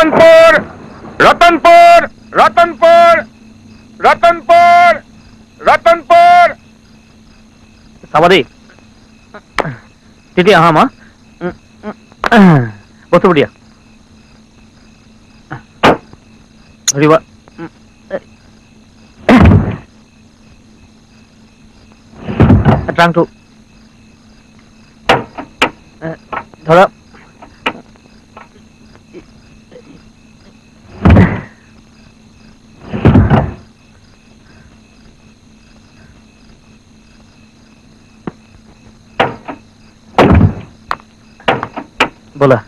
रतनपुर रतनपुर रतनपुर रतनपुर रतनपुर सावधी तिथे हाँ माँ बस बढ़िया ट्रांक टू थोड़ा बोला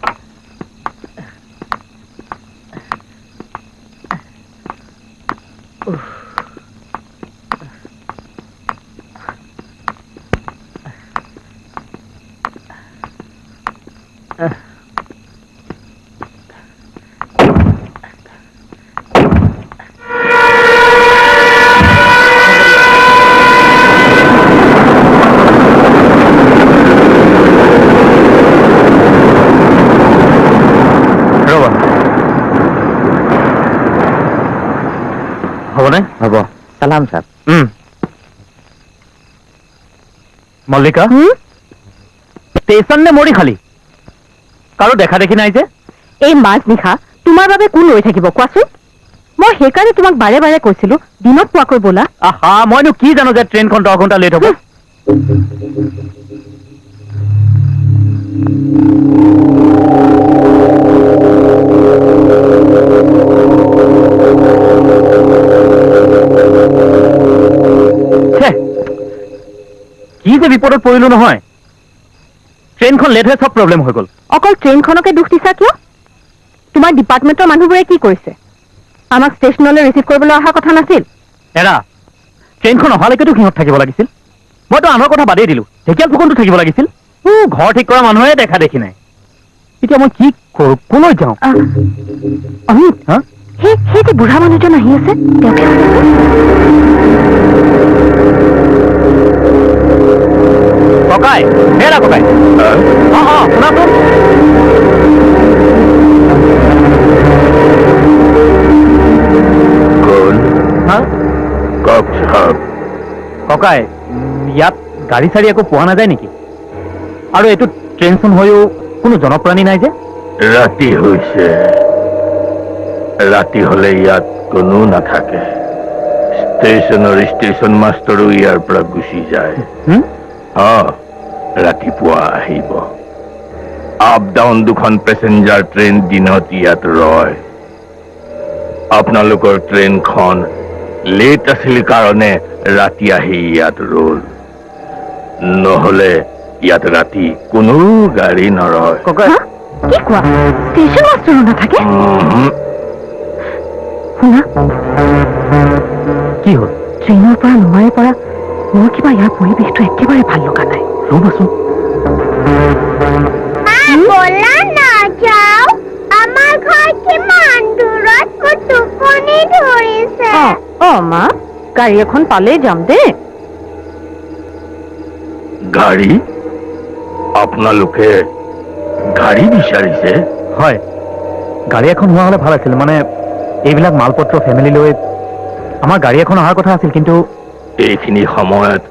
सलाम सर मल्लिका स्टेशन ने मोड़ी खाली कारो देखा देखी नाई जे এই মাছ নিখা তোমাৰ বাবে কোন ৰৈ থাকিব কোৱাচোন মই হেকাৰে তোমাক বাৰে বাৰে কৈছিলো দিনত পোৱাকৈ বলা আহা মইনো কি জানো যে ট্ৰেইনখন 10 ঘণ্টা লেট হ'ব কি যে বিপদত পৰিলো নহয় ট্ৰেইনখন লেট হৈ সব প্ৰবলেম হৈ গল অকল ট্ৰেইনখনকে দুখ দিছা কিয় তোমাৰ ডিপাৰ্টমেন্টৰ মানুহবোৰে কি কৰিছে আমাক ষ্টেচনলৈ ৰিচিভ কৰিবলৈ অহা কথা নাছিল এৰা ট্ৰেইনখন অহালৈকেতো সিহঁত থাকিব লাগিছিল মইতো আনৰ কথা বাদেই দিলো ঢেকিয়াল ফুকনটো থাকিব লাগিছিল ঘৰ ঠিক কৰা মানুহে দেখা দেখি নাই এতিয়া মই কি কৰো কলৈ যাওঁ অমিত সেই যে বুঢ়া মানুহজন আহি আছে ককাই হেৰা ককাই শুনাচোন ককাই ইয়াত গাড়ী চাড়ী একো পোৱা নাযায় নেকি আৰু এইটো ট্ৰেইনখন হৈও কোনো জনপ্ৰাণী নাই যে ৰাতি হৈছে ৰাতি হলে ইয়াত কোনো নাথাকে ষ্টেচনৰ ষ্টেচন মাষ্টৰো ইয়াৰ পৰা গুচি যায় ৰাতিপুৱা আহিব আপ ডাউন দুখন পেছেঞ্জাৰ ট্ৰেইন দিনত ইয়াত ৰয় আপোনালোকৰ ট্ৰেইনখন লেট আছিল কাৰণে ৰাতি আহি ইয়াত ৰল নহলে ইয়াত ৰাতি কোনো গাড়ী নৰয় কি কোৱা ষ্টেচন মাষ্টৰো নাথাকে শুনা কি হ'ল ট্ৰেইনৰ পৰা নোমাৰে পৰা মোৰ কিবা ইয়াৰ পৰিৱেশটো একেবাৰে ভাল লগা নাই ৰ'বাচোন বলা না যাও আমাৰ ঘৰ কিমান দূৰত মোৰ টোপনি ধৰিছে মা গাড়ী এখন পালে যাম দে গাড়ী আপোনালোকে গাড়ী বিচাৰিছে হয় গাড়ী এখন হোৱা হলে ভাল আছিল মানে এইবিলাক মালপত্ৰ ফেমিলি লৈ আমাৰ গাড়ী এখন অহাৰ কথা আছিল কিন্তু এইখিনি সময়ত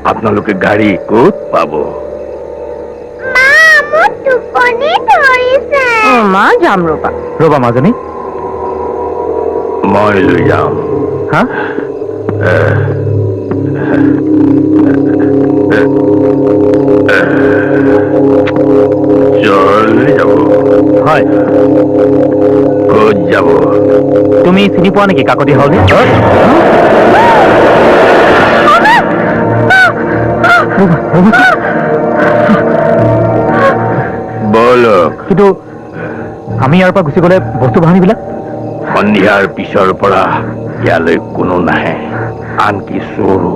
আপোনালোকে গাড়ী ক'ত পাব মা মোৰ টোপনি ধৰিছে মা যাম ৰবা ৰবা মাজনী মই লৈ যাম হা লৈ যাব হয় ক'ত যাব তুমি চিনি পোৱা নেকি কাকতি হাউলি বলক কিন্তু আমি ইয়াৰ পৰা গুচি গ'লে বস্তু বাহানিবিলাক সন্ধিয়াৰ পিছৰ পৰা ইয়ালৈ কোনো নাহে আনকি চোৰো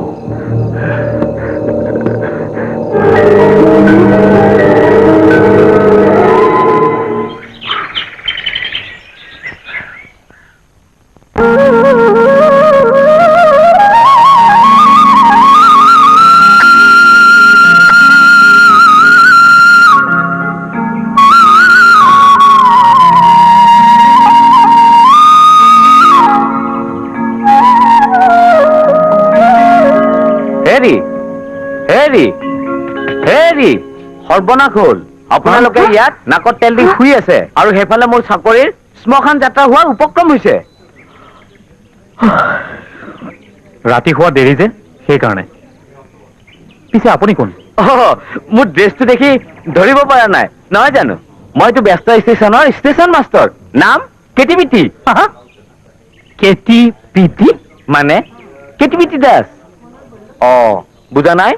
সৰ্বনাশ হ'ল আপোনালোকে ইয়াত নাকত তেল দি শুই আছে আৰু সেইফালে মোৰ চাকৰিৰ শ্মশান যাত্ৰা হোৱাৰ উপক্ৰম হৈছে ৰাতি হোৱা দেৰি যে সেইকাৰণে পিছে আপুনি কোন মোৰ ড্ৰেছটো দেখি ধৰিব পৰা নাই নহয় জানো মইতো ব্যস্ত ষ্টেচনৰ ষ্টেচন মাষ্টৰ নাম কেটিবিটি কেটি পিটি মানে কেটিবিটি দাস বুজা নাই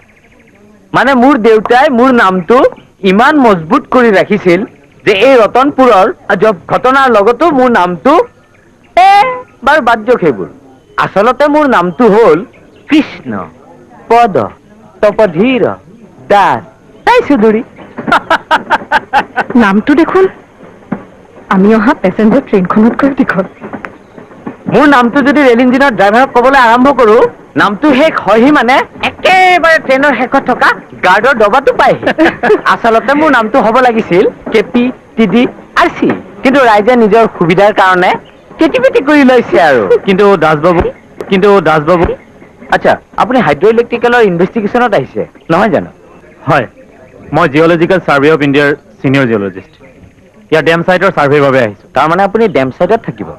মানে মোৰ দেউতাই মোৰ নামটো ইমান মজবুত কৰি ৰাখিছিল যে এই ৰতনপুৰৰ ঘটনাৰ লগতো মোৰ নামটো বাৰু বাদ দিয়ক সেইবোৰ আচলতে মোৰ নামটো হ'ল কৃষ্ণ পদ তপধীৰ দাস চৌধুৰী নামটো দেখোন আমি অহা পেচেঞ্জাৰ ট্ৰেইনখনতকৈ দীঘল মোৰ নামটো যদি ৰেল ইঞ্জিনৰ ড্ৰাইভাৰক ক'বলৈ আৰম্ভ কৰো নামটো শেষ হয়হি মানে একেবাৰে ট্ৰেইনৰ শেষত থকা গাৰ্ডৰ ডবাটো পায়হি আচলতে মোৰ নামটো হ'ব লাগিছিল কেপি টিডি আৰ চি কিন্তু ৰাইজে নিজৰ সুবিধাৰ কাৰণে কেটিপিটি কৰি লৈছে আৰু কিন্তু দাসবাবু আচ্ছা আপুনি হাইড্ৰ ইলেক্ট্ৰিকেলৰ ইনভেষ্টিগেশ্যনত আহিছে নহয় জানো হয় মই জিঅ'লজিকেল ছাৰ্ভে অফ ইণ্ডিয়াৰ ছিনিয়ৰ জিঅ'লজিষ্ট ইয়াৰ ডেম ছাইটৰ ছাৰ্ভেৰ বাবে আহিছোঁ তাৰমানে আপুনি ডেম চাইডত থাকিব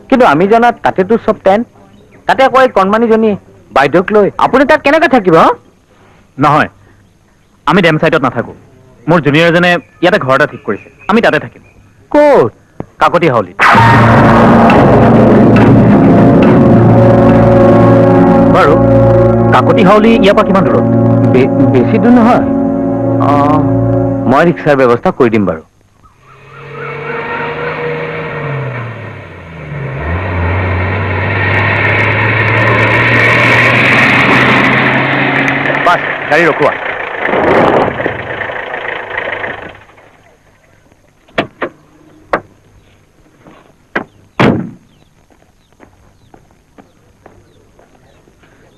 কিন্তু আমি জনাত তাতেতো চব টেণ্ট তাতে আকৌ এই কণমানিজনী বাইদেউক লৈ আপুনি তাত কেনেকৈ থাকিব নহয় আমি ডেম ছাইটত নাথাকোঁ মোৰ জুনিয়ৰ এজনে ইয়াতে ঘৰ এটা ঠিক কৰিছে আমি তাতে থাকিম ক'ত কাকতি হাউলিত বাৰু কাকতি হাউলি ইয়াৰ পৰা কিমান দূৰত বেছি দূৰ নহয় মই ৰিক্সাৰ ব্যৱস্থা কৰি দিম বাৰু বাছ গাড়ী ৰখোৱা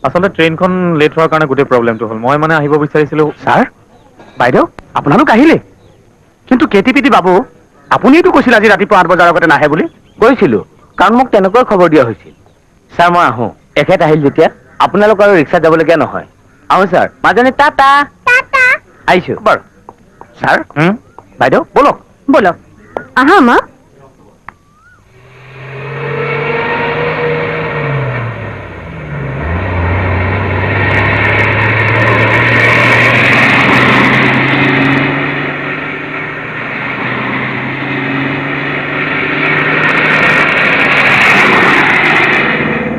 আচলতে ট্ৰেইনখন লেট হোৱাৰ কাৰণে গোটেই প্ৰব্লেমটো হ'ল মই মানে আহিব বিচাৰিছিলোঁ ছাৰ বাইদেউ আপোনালোক আহিলে কিন্তু কেটিপিটি বাবু আপুনিতো কৈছিল আজি ৰাতিপুৱা 8 বজাৰ আগতে নাহে বুলি কৈছিলোঁ কাৰণ মোক তেনেকৈ খবৰ দিয়া হৈছিল ছাৰ মই আহোঁ এখেত আহিল যেতিয়া আপোনালোক আৰু ৰিক্সাত যাবলগীয়া নহয় আহোঁ ছাৰ মাজনী টাটা আহিছোঁ বাৰু ছাৰ বাইদেউ বলক বলক আহা মা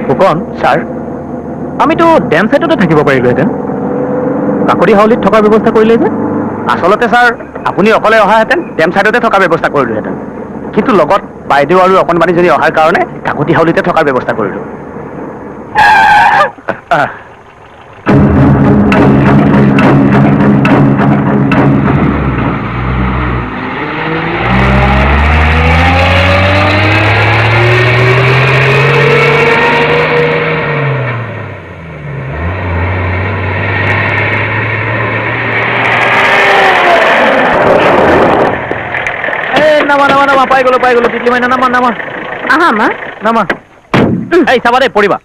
ফুকন ছাৰ আমিতো ডেম ছাইটতে থাকিব পাৰিলোহেঁতেন কাকতি হাউলিত থকাৰ ব্যৱস্থা কৰিলে যে আচলতে ছাৰ আপুনি অকলে অহাহেঁতেন ডেম চাইডতে থকাৰ ব্যৱস্থা কৰিলোহেঁতেন কিন্তু লগত বাইদেউ আৰু অকণমানিজনী অহাৰ কাৰণে কাকতি হাউলিতে থকাৰ ব্যৱস্থা কৰিলোঁ নামা পাই গলো টিকলি মাইনা নামা আহা মা এই চাবা দেই পৰিবা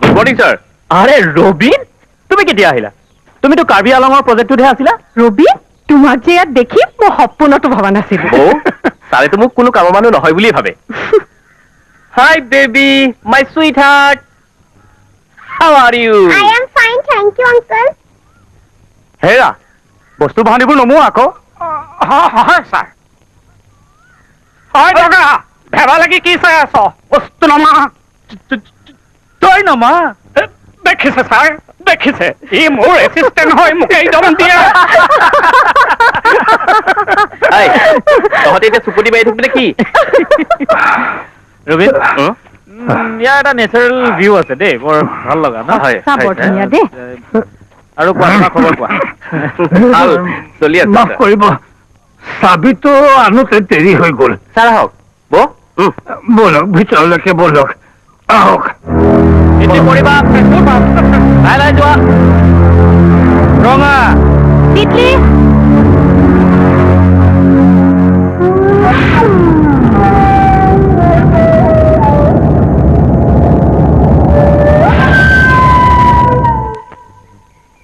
গুড মৰ্ণিং ছাৰ আৰে ৰবিন তুমি কেতিয়া আহিলা তুমিতো কাৰ্বি আলঙৰ প্ৰজেক্টটোতহে আছিলা ৰবি তোমাক যে ইয়াত দেখি মই সপোনতো ভবা নাছিলো ছাৰেতো মোক কোনো কামৰ মানুহ নহয় বুলিয়ে ভাবে hi baby my sweet heart how are you I am fine, thank you, uncle. হেৰা বস্তু বাহানিবোৰ নমো আকৌ হয় ছাৰ হয় দাদা ভেবা লাগি কি চাই আছ বস্তু নমা তই নমা দেখিছে ছাৰ দেখিছে ই মোৰ এচিষ্টেণ্ট হয় মোকে একদম দিয়ে তহঁতে এতিয়া চুপতি মাৰি থাকিবি কি ৰবিন ইয়াৰ এটা নেচাৰেল ভিউ আছে দেই বৰ ভাল লগা ন হয় চা বৰ ধুনীয়া দেই আৰু কোৱা তোমাৰ খবৰ কোৱা ভাল চলি আছে মাফ কৰিব চাবিটো আনোতে দেৰি হৈ গ'ল ছাৰ আহক বলক ভিতৰলৈকে বলক আহক কৰিবা লাহে লাহে যোৱা ৰঙা তিতলি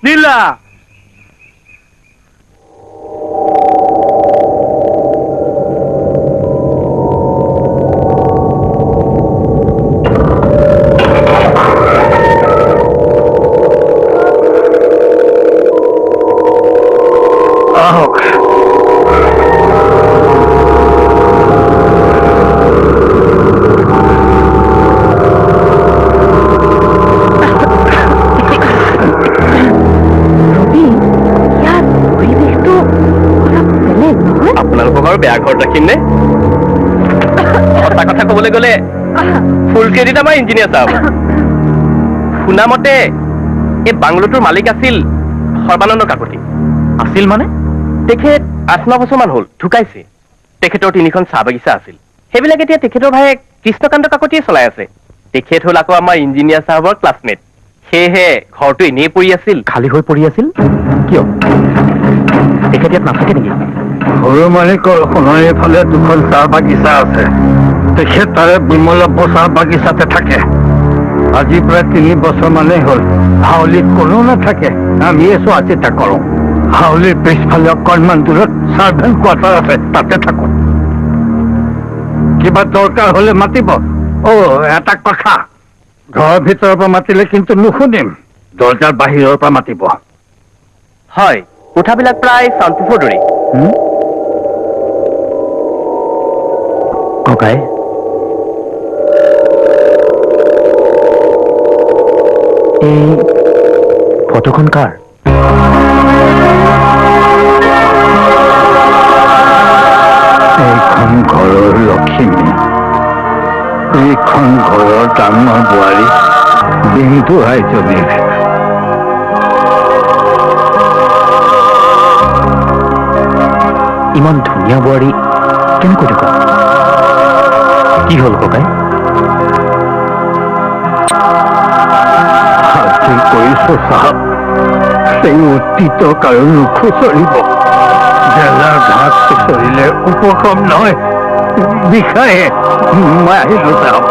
নীলা বুজা আহক ৰবি ইয়াত পৰিৱেশটো অলপ বেলেগ নহয় আপোনালোকক আৰু বেয়া ঘৰত ৰাখিম নে সঁচা কথা কবলৈ গ'লে ফুল ক্ৰেডিট আমাৰ ইঞ্জিনিয়াৰ চাহাব শুনা মতে এই বাংলোটোৰ মালিক আছিল সৰ্বানন্দ কাকতি আছিল মানে তেখেত 8-9 বছৰমান হ'ল ঢুকাইছে তেখেতৰ 3খন চাহ বাগিচা আছিল সেইবিলাক এতিয়া তেখেতৰ ভায়েক কৃষ্ণকান্ত কাকতিয়ে চলাই আছে তেখেত হ'ল আকৌ আমাৰ ইঞ্জিনিয়াৰ চাহাবৰ ক্লাছমেট সেয়েহে ঘৰটো এনেই পৰি আছিল খালী হৈ পৰি আছিল কিয় তেখেত ইয়াত নাথাকে নেকি সৰু মালিকৰ সোণাৰীৰ ফালে 2খন চাহ বাগিচা আছে তেখেত তাৰে বিমলব্য চাহ বাগিচাতে থাকে আজি প্ৰায় 3 বছৰ মানেই হ'ল হাউলিত কোনো নাথাকে আমিয়ে চোৱা চিতা কৰো হাউলিৰ পিছফালে অকণমান দূৰত চাৰ্ভেণ্ট কোৱাৰ্টাৰ আছে তাতে থাকো কিবা দৰকাৰ হলে মাতিব এটা কথা ঘৰৰ ভিতৰৰ পৰা মাতিলে কিন্তু নুশুনিম দৰজাৰ বাহিৰৰ পৰা মাতিব হয় কোঠাবিলাক প্ৰায় চাউণ্ডপ্ৰুফৰ দৰে ককাই এই ফটোখন কাৰ এইখন ঘৰৰ লক্ষ্মী এইখন ঘৰৰ ডাঙৰ বোৱাৰী বিন্দু আইজনীৰ ইমান ধুনীয়া বোৱাৰী কেনেকৈ দেখো কি হ'ল ককাই হাতী কৰিছো চাহাব সেই অতীতক আৰু নুখুচৰিব জেলাৰ ঘাট খুচৰিলে উপক্ৰম নহয় বিষয়ে মই আহিলো চাহাব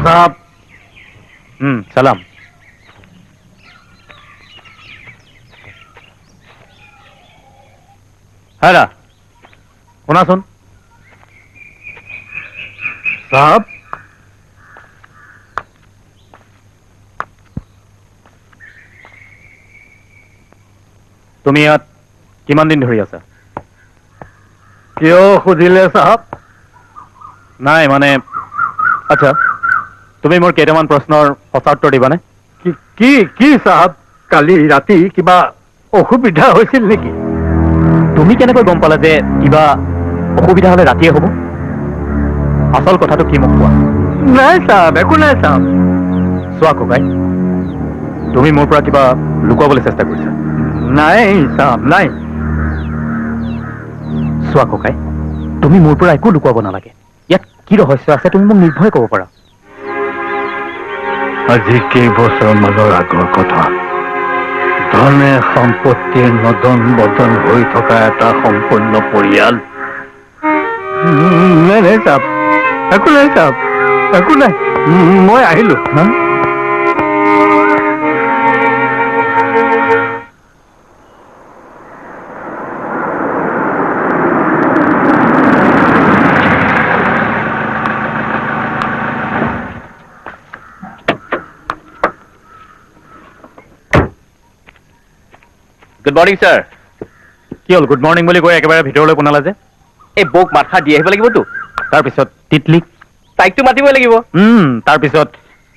साहब সালাম। হ্যাঁ শুনাচোন। साहब তুমি ইয়াত কিমান দিন ধৰি আছা? क्यों सुधिले साहब? নাই মানে আচ্ছা তুমি মোৰ কেইটামান প্ৰশ্নৰ সঁচা উত্তৰ দিবানে? কি साहब কালি ৰাতি কিবা অসুবিধা হৈছিল নেকি? তুমি কেনেকৈ গম পালা যে কিবা অসুবিধা হলে ৰাতিয়ে হ'ব? আচল কথাটো কি মোক কোৱা। নাই साहब একো নাই साहब। চোৱা ককাই, তুমি মোৰ পৰা কিবা লুকুৱাবলৈ চেষ্টা কৰিছা। নাই साहब নাই। চোৱা ককাই, তুমি মোৰ পৰা একো লুকুৱাব নালাগে। ইয়াত কি ৰহস্য আছে তুমি মোক নিৰ্ভয়ে ক'ব পাৰা। আজি কেইবছৰমানৰ আগৰ কথা। ধনে সম্পত্তিৰ নদন বদন হৈ থকা এটা সম্পূৰ্ণ পৰিয়াল। নাই নাই साहब একো নাই साहब একো নাই। মই আহিলো। Good morning sir. কি হ'ল গুড মৰ্ণিং বুলি কৈ একেবাৰে ভিতৰলৈ পোনালা যে? এই বৌক মাতষাৰ দি আহিব লাগিবতো। তাৰপিছত তিতলিক, তাইকতো মাতিবই লাগিব। তাৰপিছত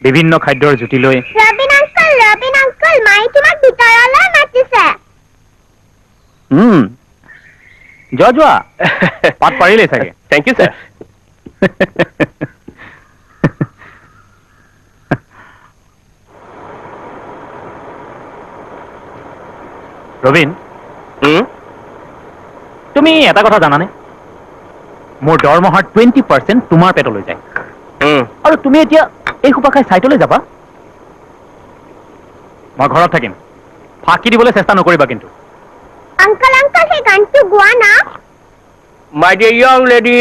বিভিন্ন খাদ্যৰ জুতি লৈ ৰবিন আংকল মায়ে তোমাক ভিতৰলৈ মাতিছে। যোৱা পাত পাৰিলেই চাগে। Thank U sir. ৰবীন, তুমি এটা কথা জানানে? মোৰ দৰমহাৰ 20% তোমাৰ পেটলৈ যায়। আৰু তুমি এতিয়া এই সোপা খাই চাইটলৈ যাবা? মই ঘৰত থাকিম, ফাঁকি দিবলৈ চেষ্টা নকৰিবা কিন্তু। আংকল সেই গানটো গোৱা না। মাই ডিয়াৰ য়ং লেডি,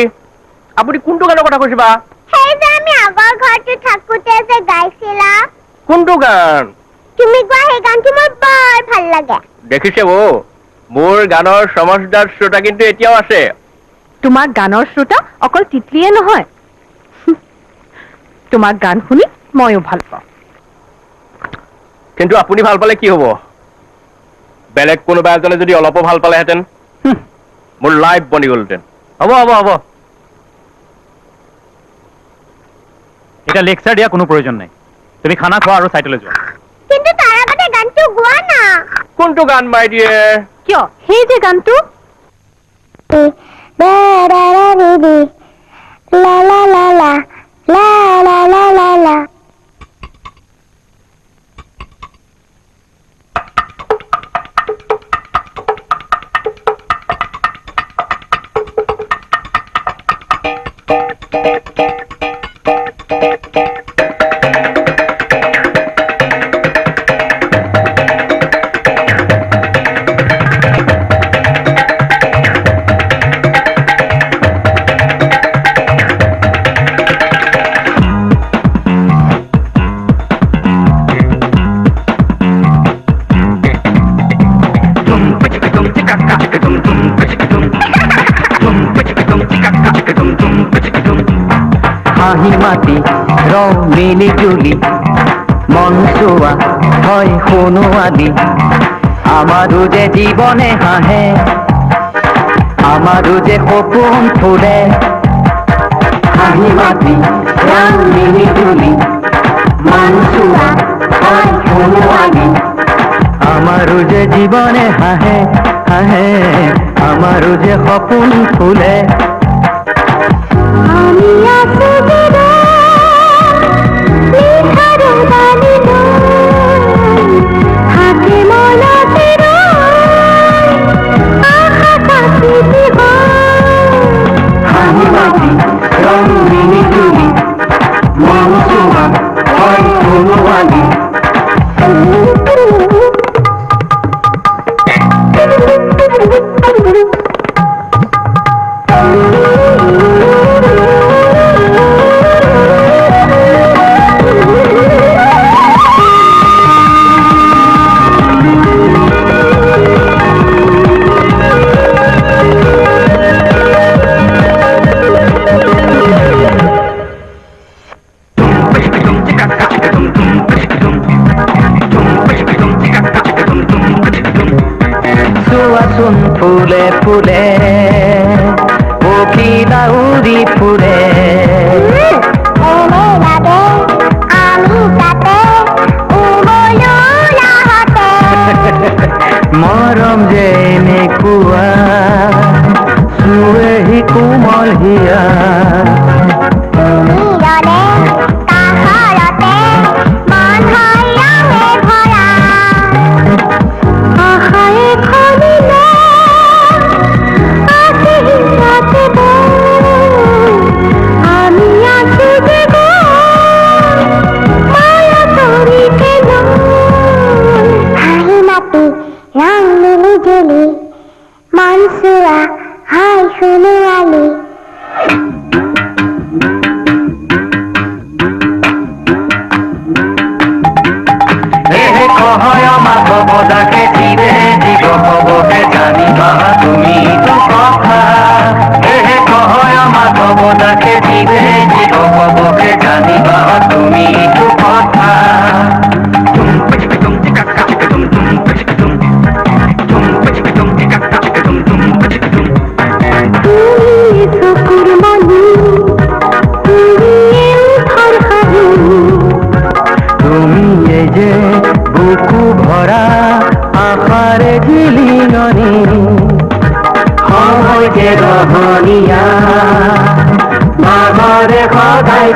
আপুনি কোনটো গানৰ কথা কৈছে বা? সেই যে আমি আগৰ ঘৰটো থাকোঁতে যে গাইছিলা। কোনটো গান? তুমি গোৱা সেই গানটো মোৰ বৰ ভাল লাগে। দেখিছে বৌ, মোৰ গানৰ সমজদাৰ শ্ৰোতা কিন্তু এতিয়াও আছে। তোমাৰ গানৰ শ্ৰোতা অকল তিতলিয়ে নহয়, তোমাৰ গান শুনি ময়ো ভাল পাওঁ। কিন্তু আপুনি ভাল পালে কি হ'ব? বেলেগ কোনোবা এজনে যদি অলপো ভাল পালেহেঁতেন, মোৰ লাইফ বনি গ'লহেঁতেন। হ'ব হ'ব হ'ব, এতিয়া লেকচাৰ দিয়া কোনো প্ৰয়োজন নাই। তুমি খানা খোৱা আৰু চাইটলৈ যোৱা। কিন্তু তাৰ আগতে গানটো গোৱা না। কোনটো গান মাই ডিয়াৰ? কিয় সেই যে গানটো লা লা লা লা লা লা লা লা লা। হাঁহি মাতি ৰং মিলি জুলি মন চোৱা হয় শুনো আদি আমাৰো যে জীৱনে হাঁহে আমাৰো যে সপোন ফুলে হাঁহি মাতি ৰং মিলি জুলি মন চোৱা হয় শুনো আদি আমাৰো যে জীৱনে হাঁহে হাঁহে আমাৰো যে সপোন ফুলে আমি আছো বিদা নিখার বালি হাতে মনতে আশা কাটি দিব হাঁহি মাতি রং মিলি জুলি মন চোৱা হয় শুনো আদি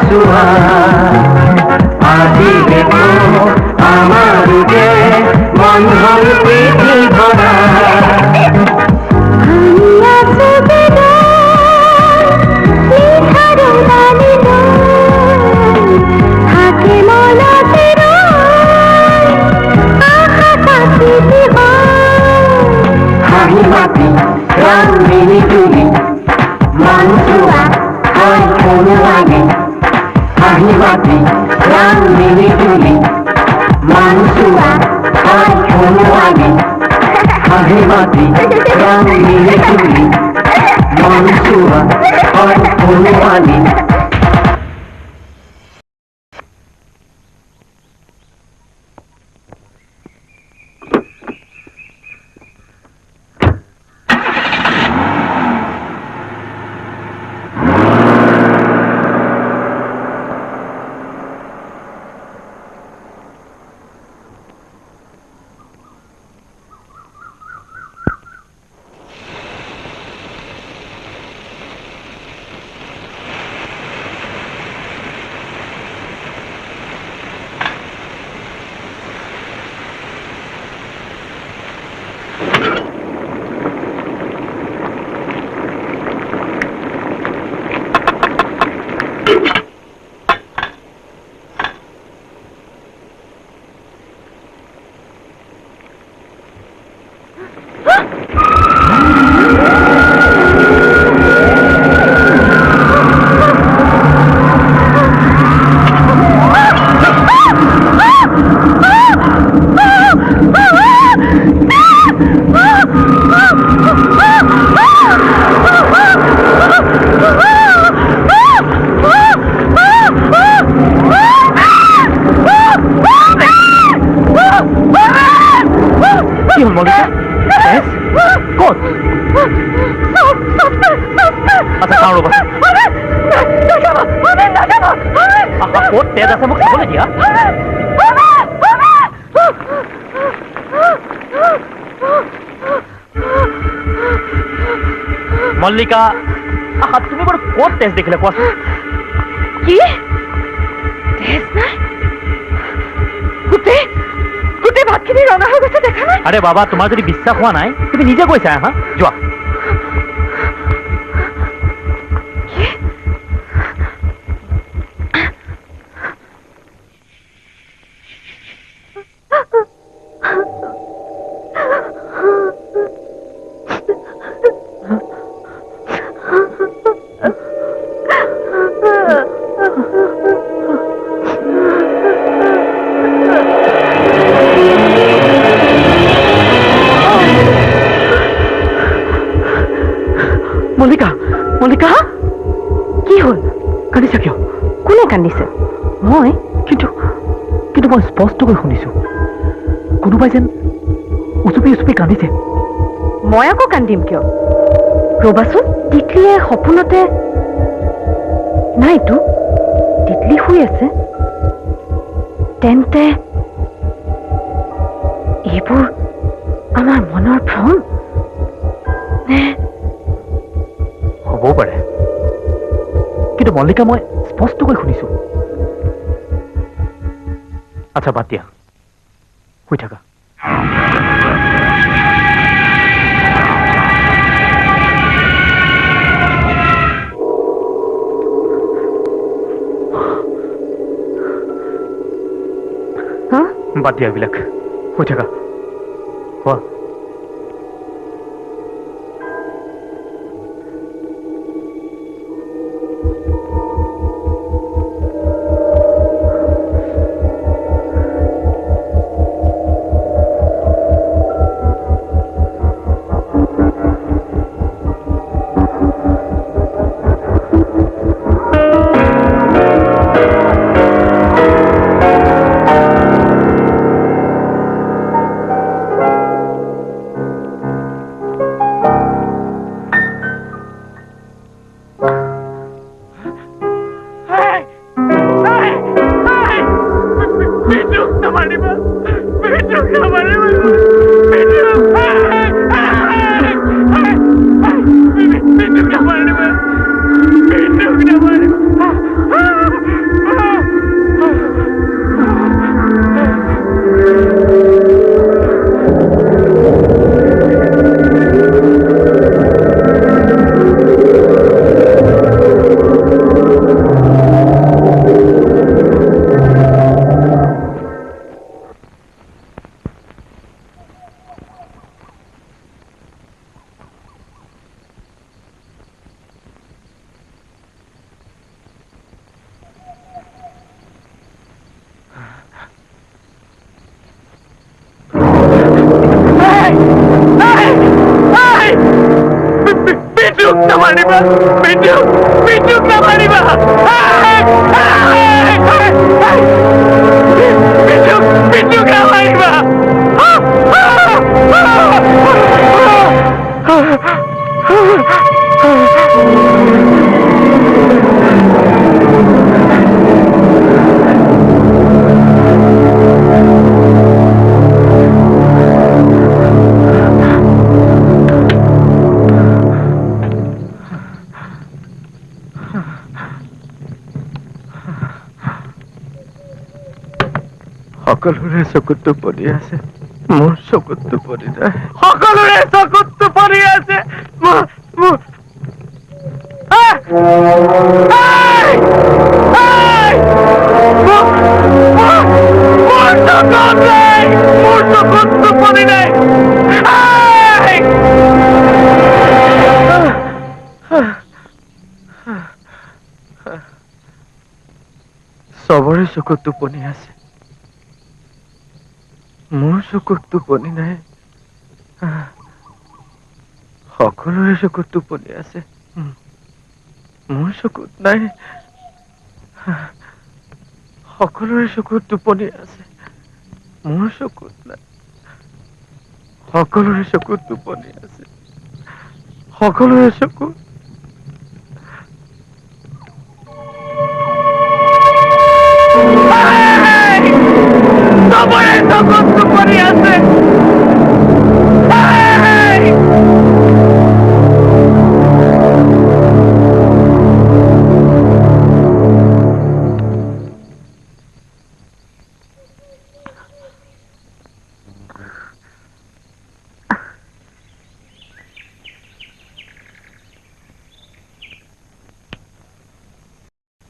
চোৱা আজি দেখো আমাৰ যে মন হ'ল প্ৰীতি ভৰা হাঁহি মাতি ৰং মিলি জুলি মন চোৱা হয় কোনোৱানে হাঁহি মাতি ৰং মিলি জুলি মন চোৱা হয় কোনোৱানে হাঁহি মাতি ৰং মিলি জুলি মন চোৱা হয় কোনোৱানে ক'ত তেজ আছে মোক চাবলৈ দিয়া মল্লিকা তুমি বাৰু ক'ত তেজ দেখিলে কোৱাচোন কি তেজ নাই গোটেই গোটেই ভাতখিনি ৰঙা হৈ গৈছে দেখা নাই আৰে বাবা তোমাৰ যদি বিশ্বাস হোৱা নাই তুমি নিজে কৈছা হা যোৱা মল্লিকা মল্লিকা কি হ'ল কান্দিছা কিয় কোনে কান্দিছে মই কিন্তু কিন্তু মই স্পষ্টকৈ শুনিছো কোনোবাই যেন উচুপি উচুপি কান্দিছে মই আকৌ কান্দিম কিয় ৰবাচোন তিতলীয়ে সপোনতে নাইতো তিতলী শুই আছে তেন্তে এইবোৰ আমাৰ মনৰ ভ্ৰম নে হ'বও পাৰে কিন্তু মল্লিকা মই স্পষ্টকৈ শুনিছো আচ্ছা বাদ দিয়া শুই থাকা বাদ দিয়া এইবিলাক শুই থাকা কোৱা সকলোৰে চকুত টোপনি আছে, মোৰ চকুত টোপনি নাই। সকলোৰে চকুত টোপনি আছে, মোৰ চকুত টোপনি নাই। চবৰে চকুত টোপনি আছে, মোৰ চকুত টোপনি নাই। সকলোৰে চকুত টোপনি আছে, মোৰ চকুত নাই। সকলোৰে চকুত টোপনি আছে, মোৰ চকুত নাই। সকলোৰে চকুত টোপনি আছে, সকলোৰে চকুত। চবৰে চকুত টোপনি আছে।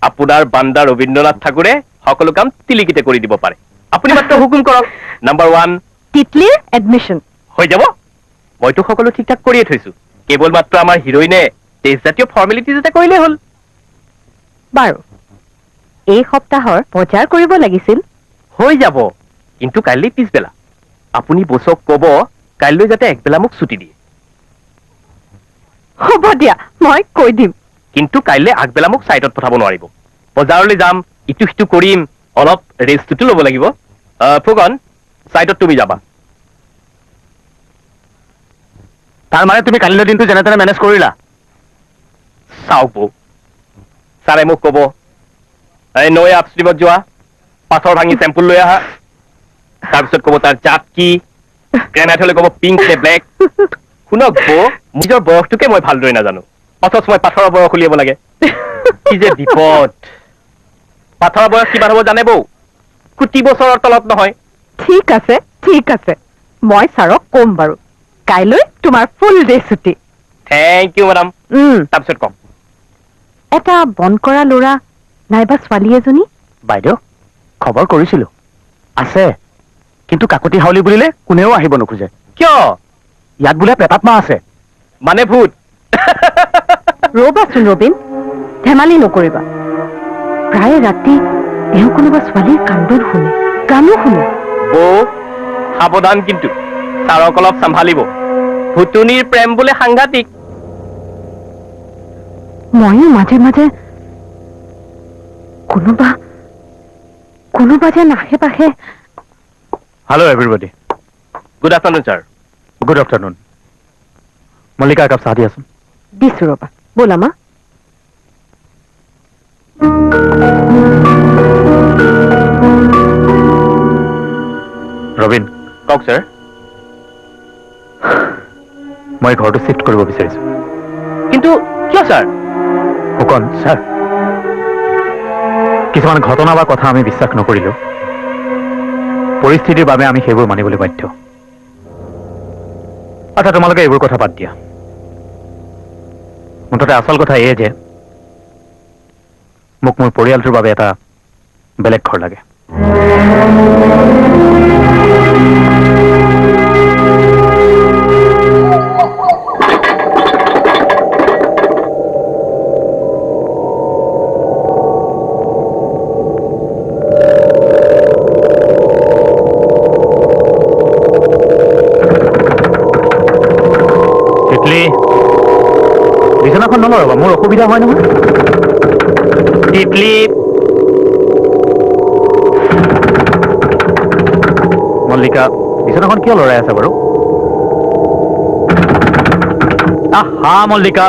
আপোনাৰ বান্দা ৰবীন্দ্ৰনাথ ঠাকুৰে সকলো কাম তিলিকিতে কৰি দিব পাৰে। আপুনি মাত্ৰ হুকুম কৰক। নাম্বাৰ 1 তিতলিৰ এডমিশ্যন হৈ যাব। মইতো সকলো ঠিক ঠাক কৰিয়ে থৈছো, কেৱল মাত্ৰ আমাৰ হিৰোইনে টেষ্টজাতীয় ফৰ্মেলিটিজ এটা কৰিলেই হ'ল। বাৰু এই সপ্তাহৰ বজাৰ কৰিব লাগিছিল। হৈ যাব, কিন্তু কাইলৈ পিছবেলা। আপুনি বছক ক'ব কাইলৈ যাতে একবেলা মোক ছুটি দিয়ে। হ'ব দিয়া, মই কৈ দিম। কিন্তু কাইলৈ আগবেলা মোক চাইটত পঠাব নোৱাৰিব। বজাৰলৈ যাম, ইটো সিটো কৰিম, অলপ ৰেষ্টটো ল'ব লাগিব। ফুকন, চাইটত তুমি যাবা। তাৰ মানে তুমি কালিলৈ দিনটো যেনে তেনে মেনেজ কৰিলা? চাওক বৌ, ছাৰে মোক ক'ব এই নৈ আপষ্ট্ৰীমত যোৱা, পাথৰ ভাঙি চেম্পুল লৈ আহা। তাৰপিছত ক'ব তাৰ জাত কি, গ্ৰেনাইট হ'লে ক'ব পিংক নে ব্লেক। শুনক বৌ, নিজৰ বয়সটোকে মই ভালদৰে নাজানো, অথচ মই পাথৰৰ বয়স উলিয়াব লাগে। কি যে বিপদ। পাথৰৰ বয়স কিমান হ'ব জানে বৌ? কোটি বছৰৰ তলত নহয়। ঠিক আছে, ঠিক আছে, মই ছাৰক ক'ম বাৰু। কাইলৈ তোমাৰ ফুল ডে ছুটি। Thank you madam. তাৰপিছত কওক। এটা বন কৰা ল'ৰা নাইবা ছোৱালী এজনী বাইদেউ, খবৰ কৰিছিলো, আছে, কিন্তু কাকতি হাউলি বুলিলে কোনেও আহিব নোখোজে। কিয়? ইয়াত বোলে প্ৰেতাত্মা আছে। মানে ভূত? ৰ'বাচোন ৰবীন, ধেমালি নকৰিবা। প্ৰায় ৰাতি এওঁ কোনোবা ছোৱালীৰ কান্দোন শুনে, গানো শুনে। বৌ সাৱধান, কিন্তু ছাৰক অলপ চম্ভালিব। ভুতুনিৰ প্ৰেম বোলে সাংঘাতিক। ময়ো মাজে মাজে কোনোবা যেন আশে পাশে। Hello' everybody. Good afternoon sir. Good afternoon. Mallika, একাপ চাহ দিয়াচোন। দিছো ৰবা, ব'লা মা। ৰবীন, কওক ছাৰ। মই ঘৰটো চিফ্ট কৰিব বিচাৰিছো। কিন্তু কিয় ছাৰ? ফুকন ছাৰ, কিছুমান ঘটনা বা কথা আমি বিশ্বাস নকৰিলেও পৰিস্থিতিৰ বাবে আমি সেইবোৰ মানিবলৈ বাধ্য। আচ্ছা, তোমালোকে এইবোৰ কথা বাদ দিয়া। মুঠতে আচল কথা এয়ে যে মোক মোৰ পৰিয়ালটোৰ বাবে এটা বেলেগ ঘৰ লাগে। বিছনাখন নল'বা, মোৰ অসুবিধা হয় নহয়। টিপলি, মল্লিকা, বিছনাখন কিয় লৰাই আছে বাৰু? আহা মল্লিকা।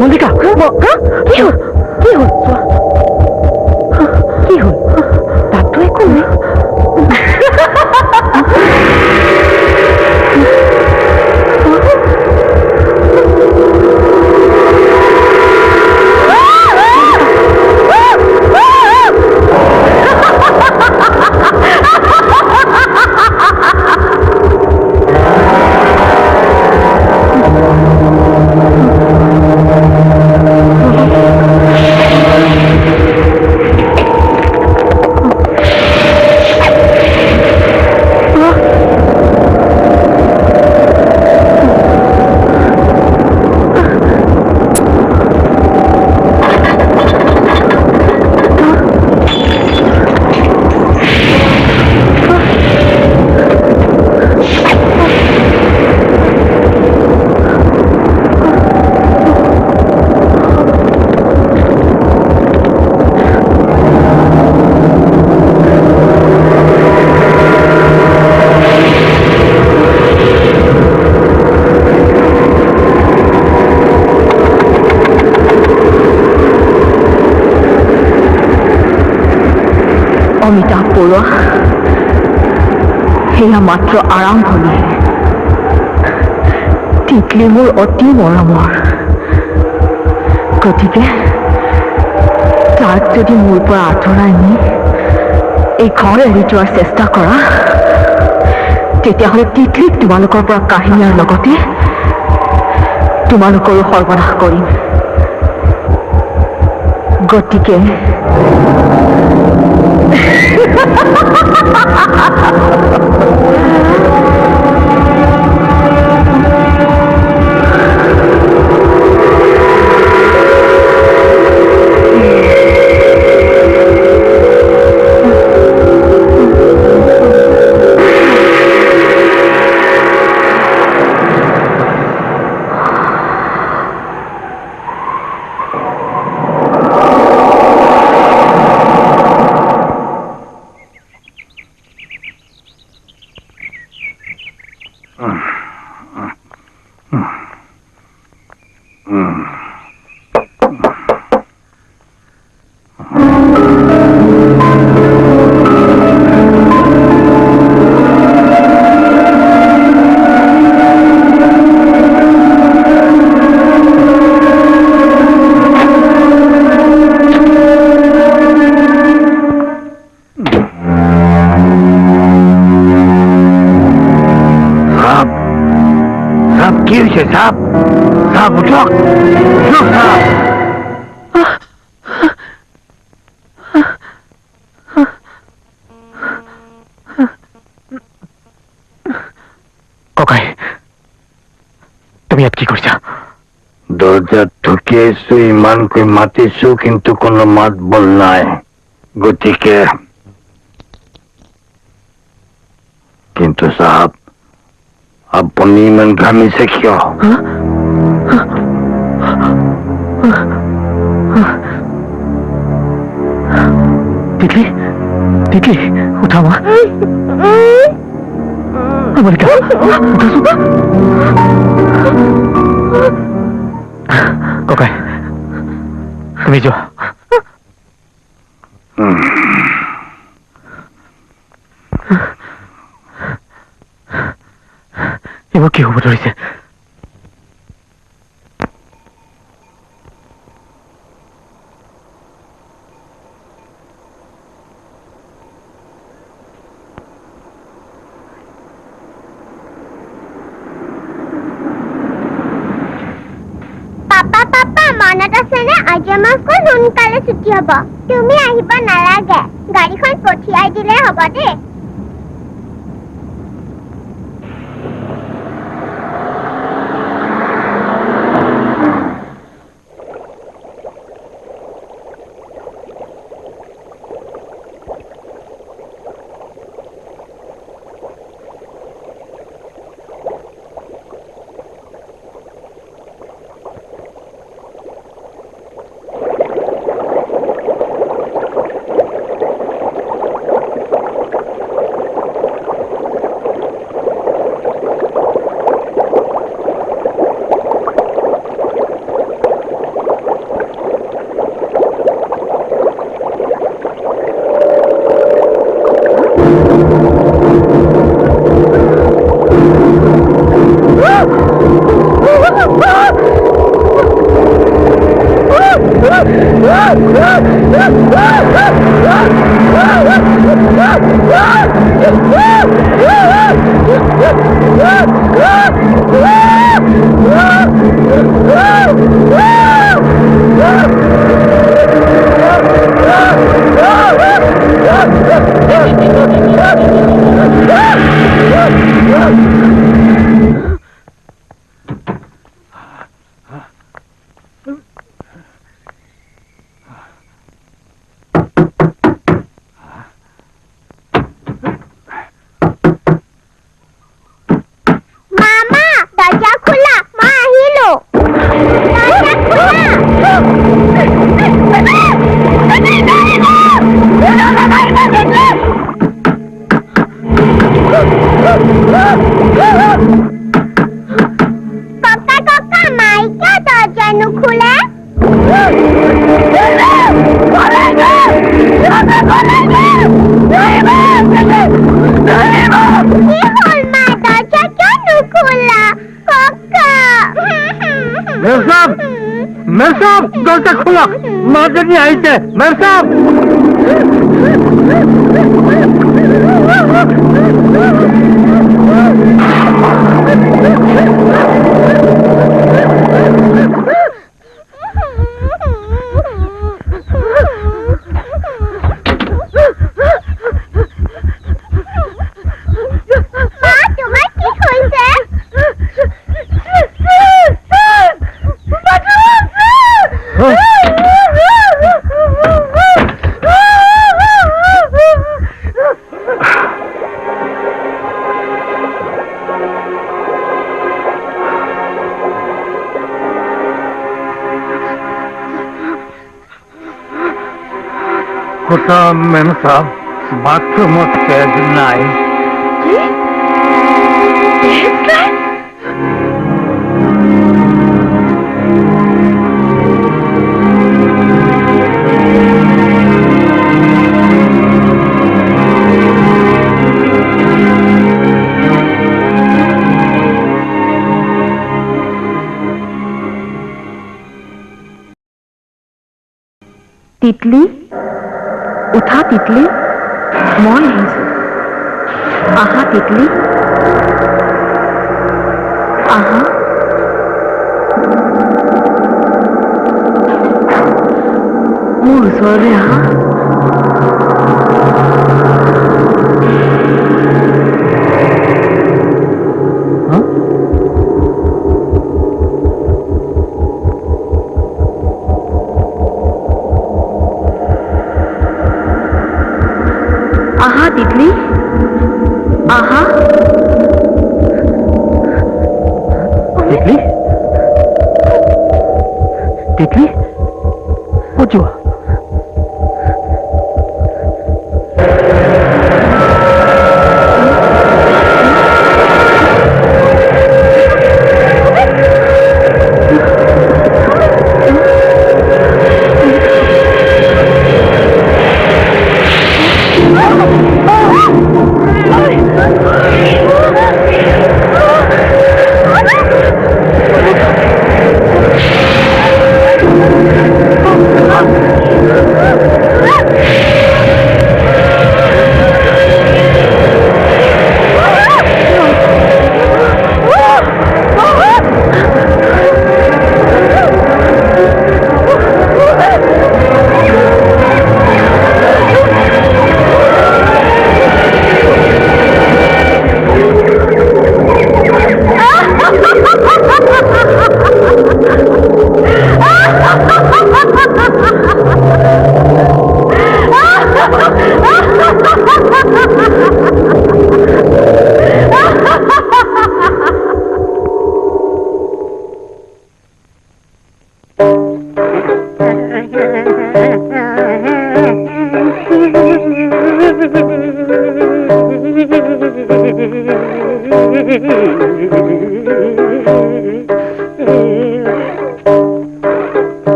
মল্লিকা কি হ'ল কি হ'ল চোৱা কি হ'ল তাততো একো নাই অমিতাভ বৰুৱা সেয়া মাত্ৰ আৰম্ভণিহে টিকলি মোৰ অতি মৰমৰ গতিকে তাক যদি মোৰ পৰা আঁতৰাই নি এই ঘৰ এৰি যোৱাৰ চেষ্টা কৰা তেতিয়াহ'লে টিকলিক তোমালোকৰ পৰা কাহিনীৰ লগতে তোমালোকৰো সৰ্বনাশ কৰিম গতিকে কি হৈছে সাপ সাপ উঠক সাপ ককাই তুমি ইয়াত কি কৰিছা দরজাত ঢুকিয়াইছো ইমানকৈ মাতিছো কিন্তু কোনো মাত বল নাই গতিকে কিন্তু সাহেব আপুনি ইমান ঘামিছে কিয় তিতলি তিতলি উঠা মা মল্লিকা ককাই তুমি যোৱা এইবোৰ কি হ'ব ধৰিছে পাপা পাপা মনত আছেনে আজি আমাৰ স্কুল সোনকালে ছুটি হ'ব তুমি আহিব নালাগে গাড়ীখন পঠিয়াই দিলে হ'ব দেই মামা দরজা খোলা মা আহিলো দরজা ককা ককা মাই কিয় দরজা নুখোলে কি হল মা দরজা কিয় নুখোলা ককা मेयर साहब दरजा खुला मादनी आई थे मेयर साहब মা তোমার কি হয়েছে होता मेम साहब बाथरूम तेज नाई तितली उठा तितली মই আহিছো আহা तितली আহা মোৰ ওচৰলৈ আহা आहा तितली आहा तितली तितली ক'ত যোৱা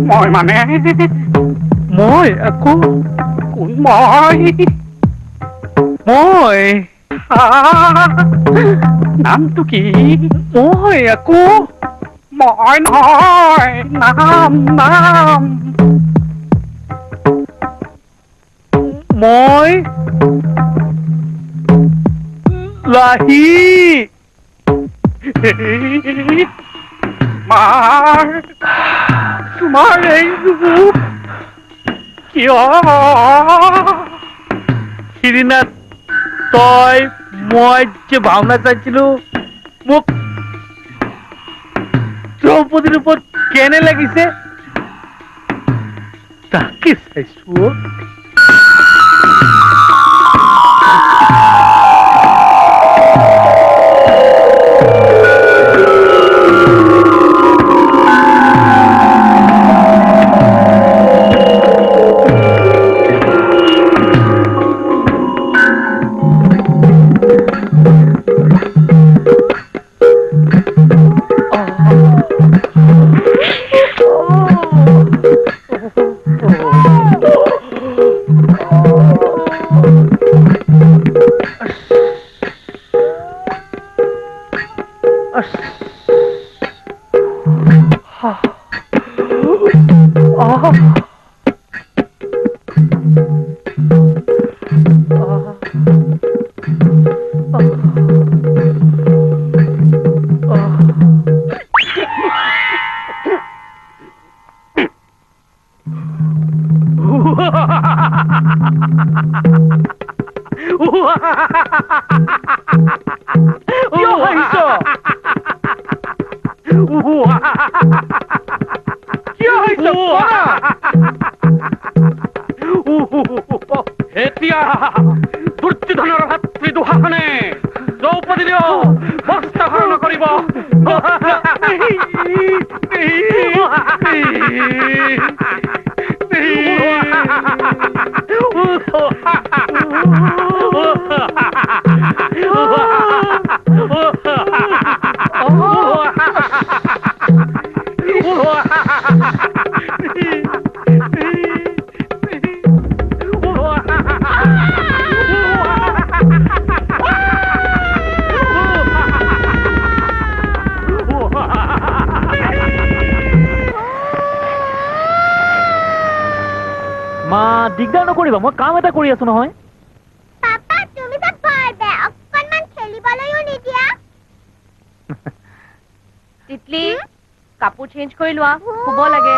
মই মানে মই আকৌ কোন মই নামটো কি মই আকৌ মই নহয় নাম মই লাহি তোমাৰ এই ৰূপ কিয় সিদিনা তই মই যে ভাওনা চাইছিলো মোক দ্ৰৌপদীৰ ওপৰত কেনে লাগিছে তাকে চাইছো এতিয়া দুৰ্যোধনৰ ভাতৃ দুহাখনে দ্ৰৌপদীৰ বস্ত্ৰহৰণ কৰিব মা দিগদাৰ নকৰিবা মই কাম এটা কৰি আছো নহয় পাপা তুমি তো বৰ বেয়া অকণমান খেলিবলৈও নিদিয়া তিতলি কাপোৰ চেঞ্জ কৰি লোৱা শুব লাগে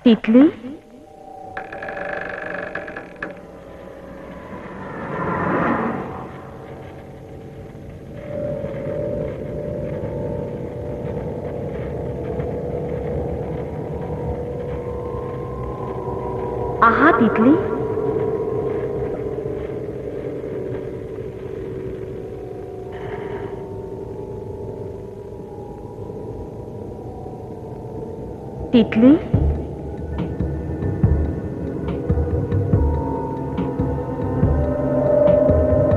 তিতলি আহা তিতলি তিতলি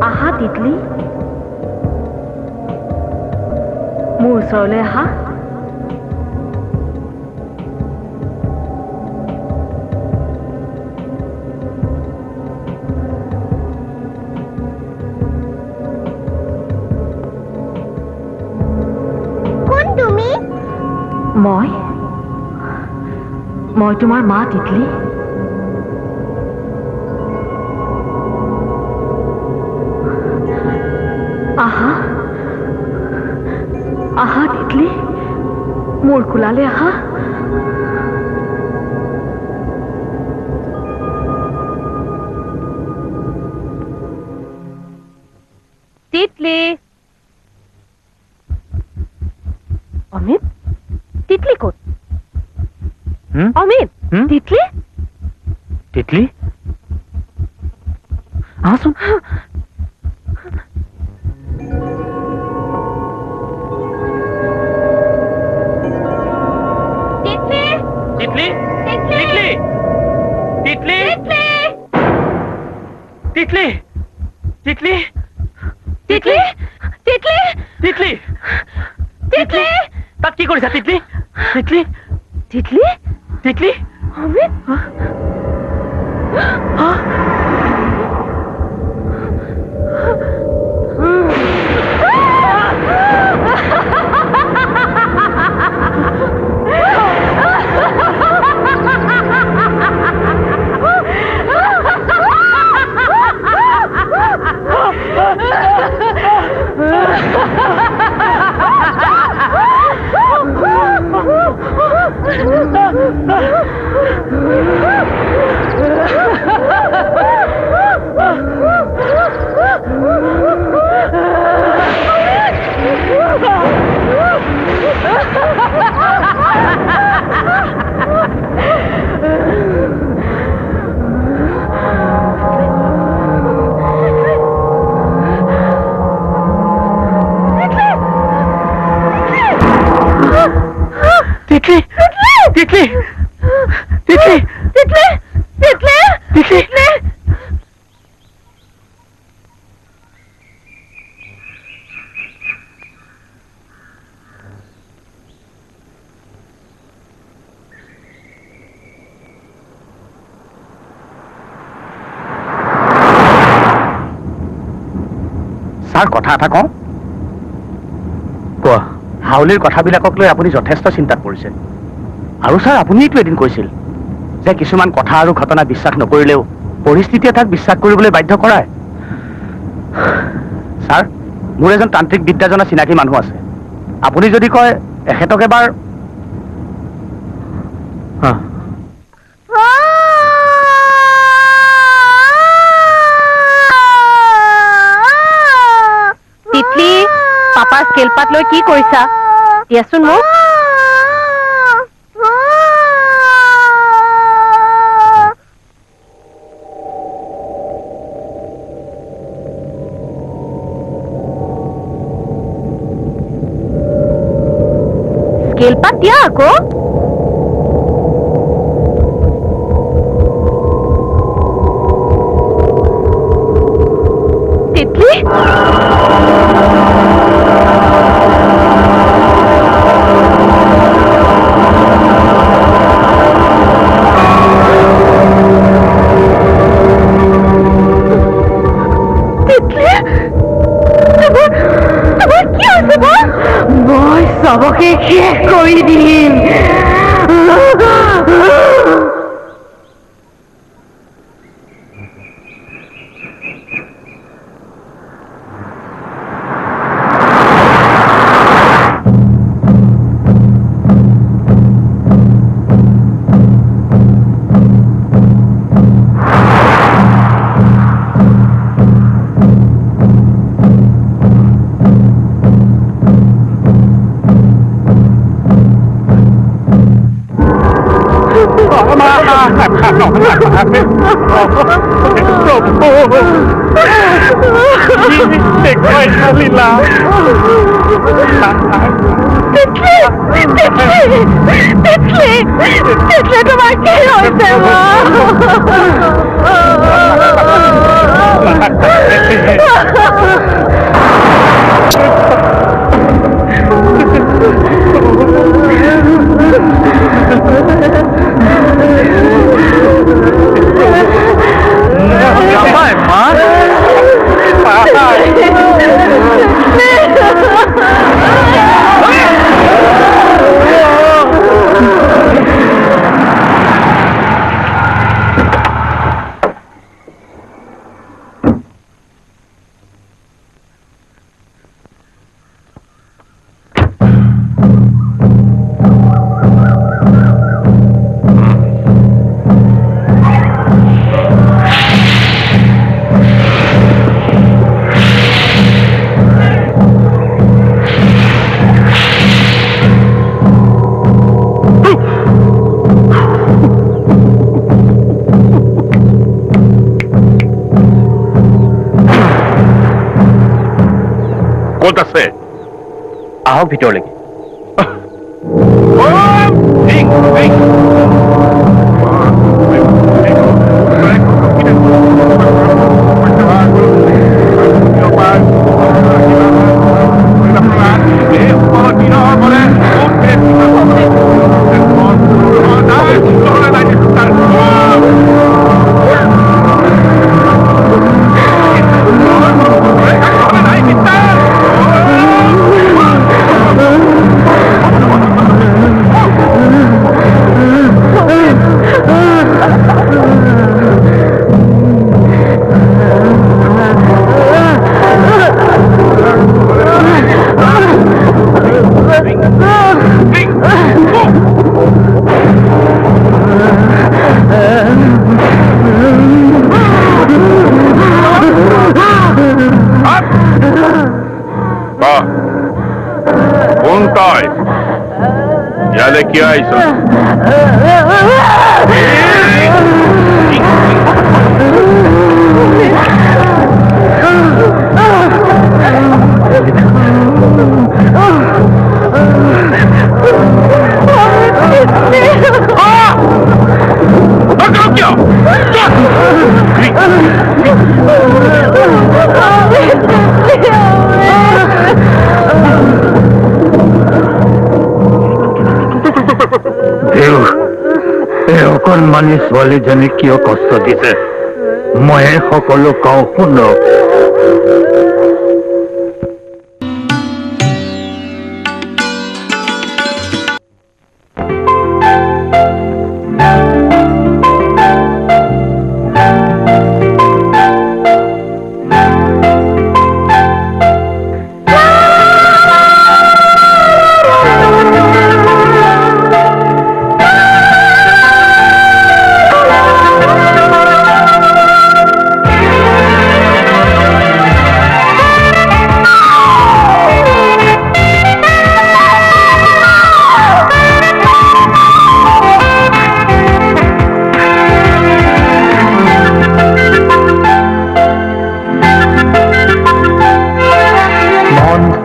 আহা তিতলি মোৰ ওচৰলৈ আহা মই তোমাৰ মা তিতলি আহা আহা তিতলি মোৰ কোলালে আহা তিতলি অমিত তিতলি ক'ত অমিত তিতলি তিতলি আহচোন তিতলি তিতলি তিতলি তিতলি তিতলি তিতলি তিতলি তিতলি তিতলি তাত কি কৰিছা তিতলি তিতলি তিতলি তিতলি অমৃত তিতলি তিতলি তিতলি তিতলি তিতলি তিতলি ছাৰ কথা এটা কওঁ কোৱা হাউলিৰ কথাবিলাকক লৈ আপুনি যথেষ্ট চিন্তাত পৰিছে আৰু ছাৰ আপুনিতো এদিন কৈছিল যে কিছুমান কথা আৰু ঘটনা বিশ্বাস নকৰিলেও পৰিস্থিতিয়ে তাক বিশ্বাস কৰিবলৈ বাধ্য কৰায় ছাৰ মোৰ এজন তান্ত্ৰিক বিদ্যা জনা চিনাকি মানুহ আছে আপুনি যদি কয় এখেতক এবাৰ তিতলি পাপাৰ স্কেলপাত লৈ কি কৰিছা দিয়াচোন মোক স্কেলপাত দিয়া আকৌ তিতলি মই চবকে শেষ কৰি দিম লীলা তোমাৰ কি হৈছে ক'ত আছে আহক ভিতৰলৈকে কোন তই ইয়ালে কিয় আহিছ দেউ এই অকণমানি ছোৱালীজনী কিয় কষ্ট দিছে ময়ে সকলো কওঁ শুনক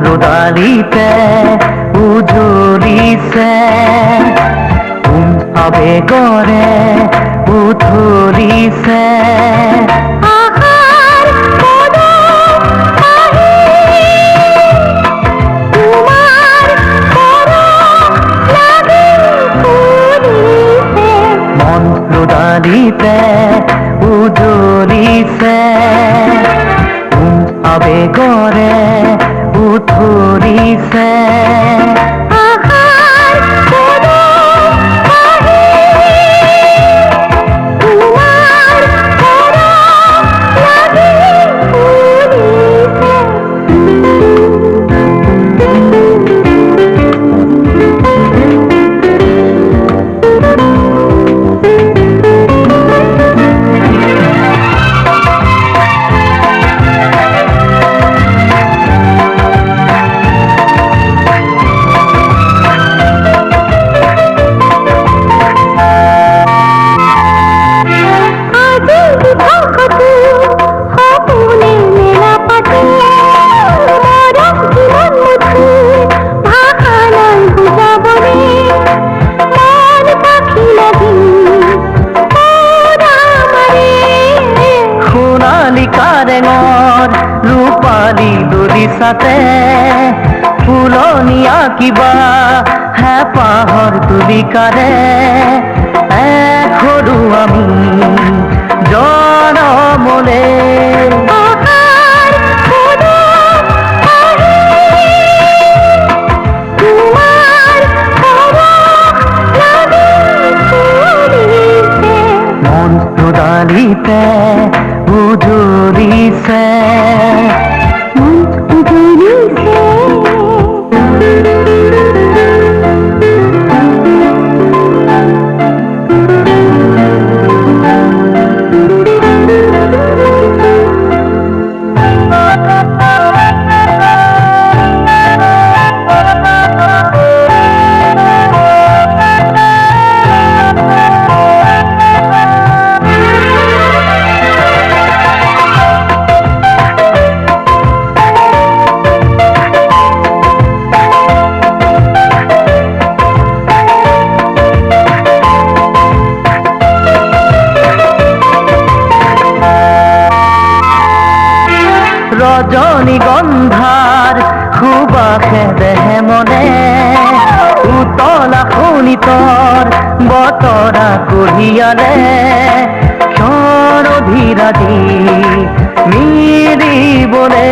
রুদালিতে উজলিছে আবেগরে উথলিছে মন রুদালিতে উজলিছে আবেগরে উথলিছে রূপালী দলিছাতে ফুলনিয়া কিবা হেঁপাহৰ তুলিকাৰে এক সৰু আমি জনমলে মন দুদালিতে উজলিছে ৰজনীগন্ধাৰ সুবাসে দেহে মনে উতলা শোণিতৰ বতৰা কঢ়িয়ালে ক্ষণ অভিৰাজি মিলিবলে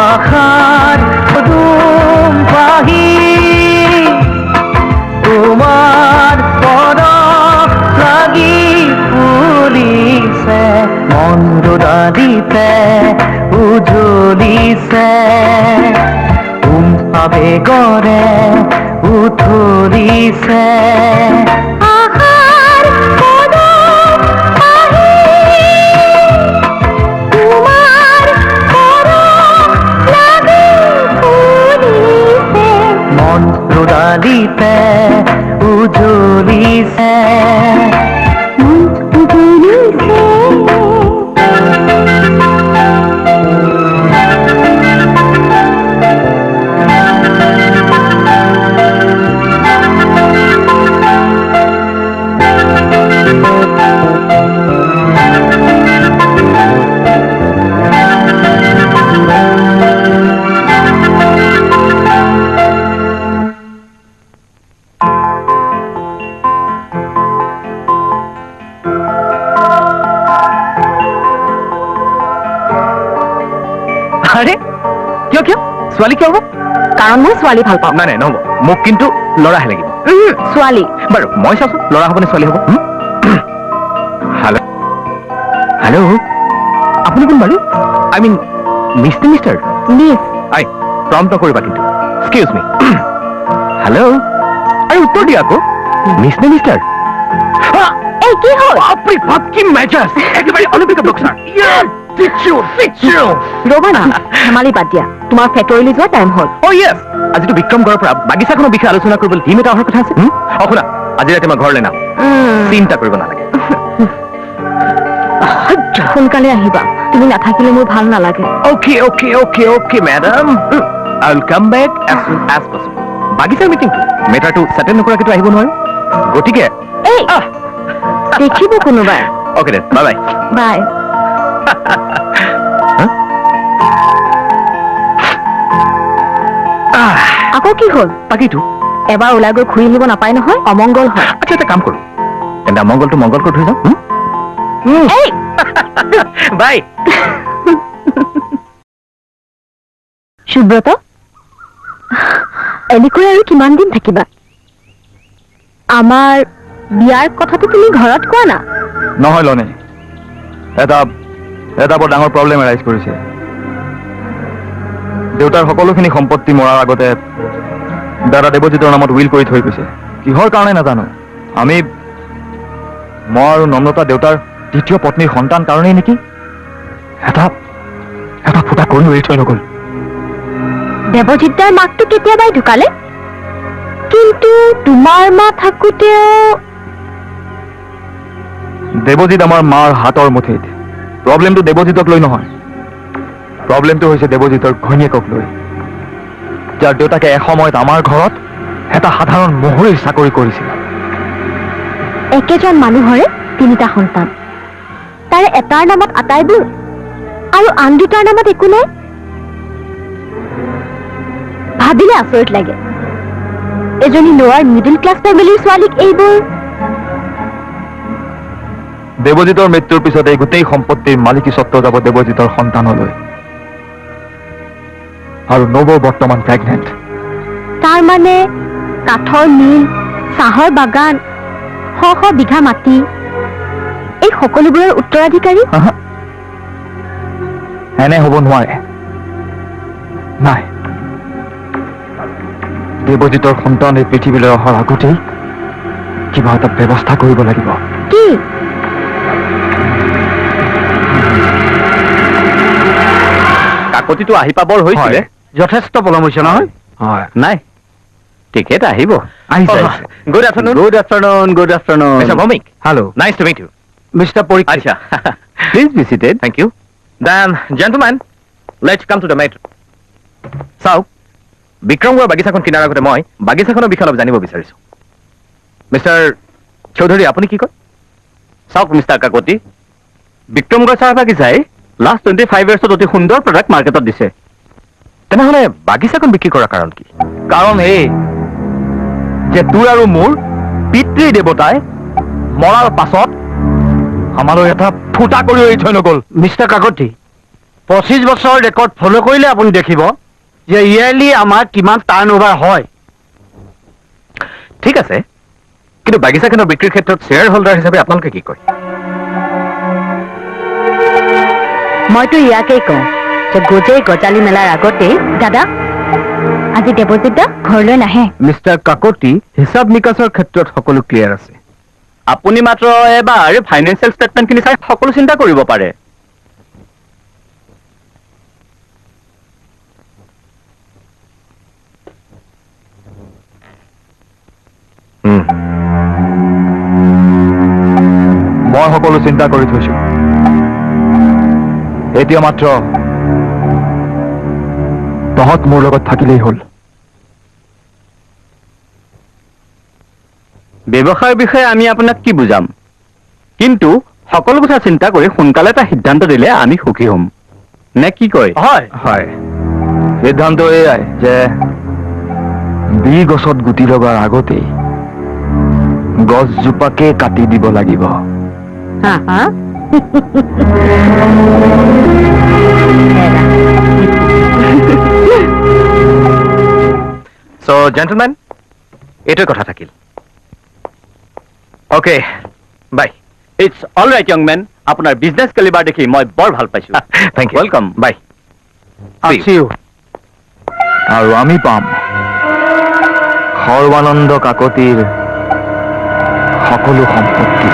আশাৰ দুম পাহি তোমাৰ পৰশ লাগি ফুলিছে মন দুদালিতে উজ্বলিছে আবেগৰে উথলিছে আহাৰ পদম আহি তোমাৰ পৰশ লাগি ফুলিছে মন ৰুদালিতে উজ্বলিছে আৰে কিয় কিয় ছোৱালী কিয় হ'ব কাৰণ মই ছোৱালী ভাল পাওঁ। নাই নাই নহ'ব মোক কিন্তু ল'ৰাহে লাগিব ছোৱালী। বাৰু মই চাওঁচোন ল'ৰা হ'বনে ছোৱালী হ'ব হেল্ল' হেল্ল' আপুনি কোন বাৰু I mean mister mister miss. I prompt নকৰিবা কিন্তু এক্সকিউজ মি হেল্ল' আৰে উত্তৰ দিয়া আকৌ মিছ নে মিষ্টাৰ এই কি হ'ল? বাপৰে বাপ কি মেজাজ একেবাৰে অলিম্পিক বক্সাৰ ৰ'বা না, ধেমালি বাদ দিয়া। তোমাৰ ফেক্টৰীলৈ যোৱা টাইম হ'ল। অ' য়েছ আজিতো বিক্ৰম গড়ৰ পৰা বাগিচাখনৰ বিষয়ে আলোচনা কৰিবলৈ টিম এটা অহাৰ কথা আছে অ' শুনা আজি ৰাতি মই ঘৰলৈ নাও চিন্তা কৰিব নালাগে সোনকালে আহিবা, তুমি নাথাকিলে মোৰ ভাল নালাগে। Okay okay okay okay madam I will come back as soon as possible বাগিচাৰ মিটিংটো মেটাৰটো ছেটেল নকৰাকেতো আহিব নোৱাৰো গতিকে এই দেখিব কোনোবাই। Okay then bye bye bye. আকৌ কি হ'ল? তাকেইতো এবাৰ ওলাই গৈ ঘূৰি আহিব নাপায় নহয়, অমংগল হয়। আচ্ছা এটা কাম কৰোঁ তেন্তে অমংগলটো মংগল কৰি থৈ যাওঁ এই বাই সুব্ৰত, এনেকৈ আৰু কিমান দিন থাকিবা? আমাৰ বিয়াৰ কথাটো তুমি ঘৰত কোৱা না। নহয় লনে এটা বৰ ডাঙৰ প্ৰব্লেম এৰাইজ কৰিছে দেউতাৰ সকলোখিনি সম্পত্তি মৰাৰ আগতে দাদা দেৱজিতৰ নামত উইল কৰি থৈ গৈছে কিহৰ কাৰণে নাজানো মই আৰু নম্ৰতা দেউতাৰ দ্বিতীয় পত্নীৰ সন্তান কাৰণেই নেকি এটা ফুটা কৰি এৰি থৈ নগ'ল দেৱজিৎদাৰ মাকটো কেতিয়াবাই ঢুকালে, কিন্তু তোমাৰ মা থাকোতেও দেৱজিৎ আমাৰ মাৰ হাতৰ মুঠিত প্ৰব্লেমটো দেৱজিতক লৈ নহয় প্ৰব্লেমটো হৈছে দেৱজিতৰ ঘৈণীয়েকক লৈ যাৰ দেউতাকে এসময়ত আমাৰ ঘৰত এটা সাধাৰণ মহুৰীৰ চাকৰি কৰিছিল একেজন মানুহৰে তিনিটা সন্তান, তাৰে এটাৰ নামত আটাইবোৰ আৰু আন দুটাৰ নামত একো নাই। ভাবিলে আচৰিত লাগে, এজনী লোৱাৰ মিডল ক্লাছ ফেমিলিৰ ছোৱালীক এইবোৰ। দেৱজিতৰ মৃত্যুৰ পিছত এই গোটেই সম্পত্তিৰ মালিকী স্বত্ব যাব দেৱজিতৰ সন্তানলৈ আৰু নব বৰ্তমান প্ৰেগনেণ্ট তাৰ মানে কাঠৰ মিল, চাহৰ বাগান, শ শ বিঘা মাটি, এই সকলোবোৰৰ উত্তৰাধিকাৰী। এনে হ'ব নোৱাৰে নাই দেৱজিতৰ সন্তান এই পৃথিৱীলৈ অহাৰ আগতেই কিবা এটা ব্যৱস্থা কৰিব লাগিব কি? কাকতিটো আহি পাবৰ হৈছিলে যথেষ্ট পলম হৈছে নহয় হয় নাই টিকেট আহিব আহিছে good afternoon good afternoon good afternoon mister Bhowmik hello' nice to meet you mister পৰীক্ষা আচ্ছা please be seated thank you then gentlemen let's come to the matter চাওক বিক্ৰমগড় বাগিচাখন কিনাৰ আগতে মই বাগিচাখনৰ বিষয়ে অলপ জানিব বিচাৰিছো মিষ্টাৰ চৌধুৰী আপুনি কি কয় চাওক মিষ্টাৰ কাকতি বিক্ৰমগড় চাহ বাগিচাই লাষ্ট 25 ইয়াৰ্ছত অতি সুন্দৰ প্ৰডাক্ট মাৰ্কেটত দিছে তেনেহ'লে বাগিচাখন বিক্ৰী কৰাৰ কাৰণ কি কাৰণ এই যে তোৰ আৰু মোৰ পিতৃ দেৱতাই মৰাৰ পাছত আমালৈ এটা ফুটা কৰি এৰি থৈ নগ'ল মিষ্টাৰ কাকতি 25 বছৰৰ ৰেকৰ্ড ফ'ল' কৰিলে আপুনি দেখিব যে ইয়াৰলি আমাৰ কিমান টাৰ্ণ অভাৰ হয় ঠিক আছে কিন্তু বাগিচাখনৰ বিক্ৰীৰ ক্ষেত্ৰত শ্বেয়াৰ হোল্ডাৰ হিচাপে আপোনালোকে কি কয় মইতো ইয়াকেই কওঁ গজে গজালি মেলাৰ আগতে দাদা আজি দেৱজিৎ দা ঘৰলৈ নাহে মিষ্টাৰ কাকতি হিচাপ নিকাচৰ ক্ষেত্ৰত সকলো ক্লিয়াৰ আছে আপুনি মাত্ৰ এবাৰ ফাইনেন্সিয়েল ষ্টেটমেণ্টখিনি চাই সকলো চিন্তা কৰিব পাৰে মই সকলো চিন্তা কৰি থৈছো এতিয়া মাত্ৰ তহঁত মোৰ লগত থাকিলেই হ'ল ব্যৱসায়ৰ বিষয়ে আমি আপোনাক কি বুজাম কিন্তু সকলো কথা চিন্তা কৰি সোনকালে এটা সিদ্ধান্ত দিলে আমি সুখী হ'ম নে কি কয় হয় হয় সিদ্ধান্ত এয়াই যে বি গছত গুটি লগাৰ আগতেই গছজোপাকে কাটি দিব লাগিব হা হা চ' জেণ্টলমেন এইটোৱে কথা থাকিল okay bye it's all right young men আপোনাৰ বিজনেছ কেলিবাৰ দেখি মই বৰ ভাল পাইছোঁ থেংক ইউ ৱেলকাম বাই আৰু আমি পাম সৰ্বানন্দ কাকতিৰ সকলো সম্পত্তি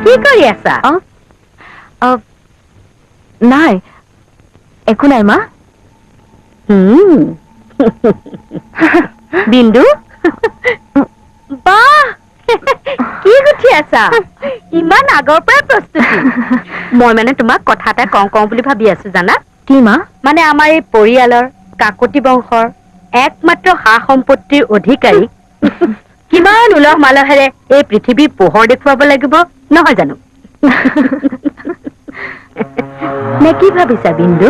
কি কৰি আছা নাই একো নাই মা বিন্দু বাহ কি গুঠি আছা ইমান আগৰ পৰাই প্ৰস্তুতি মই মানে তোমাক কথা এটা কওঁ বুলি ভাবি আছো জানা কি মা মানে আমাৰ এই পৰিয়ালৰ কাকতি বংশৰ একমাত্ৰ সা সম্পত্তিৰ অধিকাৰী কিমান উলহ মালহেৰে এই পৃথিৱীৰ পোহৰ দেখুৱাব লাগিব নহয় জানো নে কি ভাবিছা বিন্দু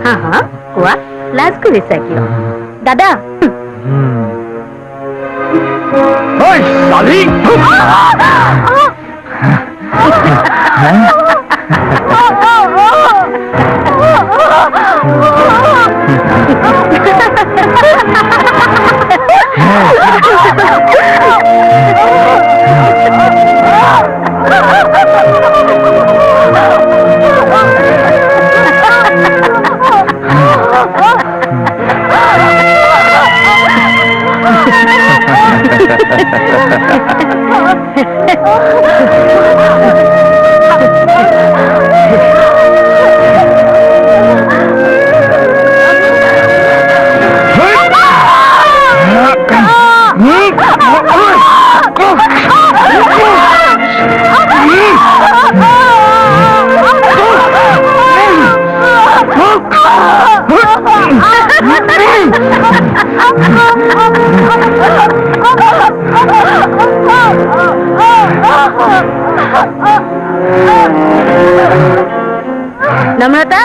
হা হা কোৱা লাজ কৰিছা কিয় দাদা ঐ চালি নম্ৰতা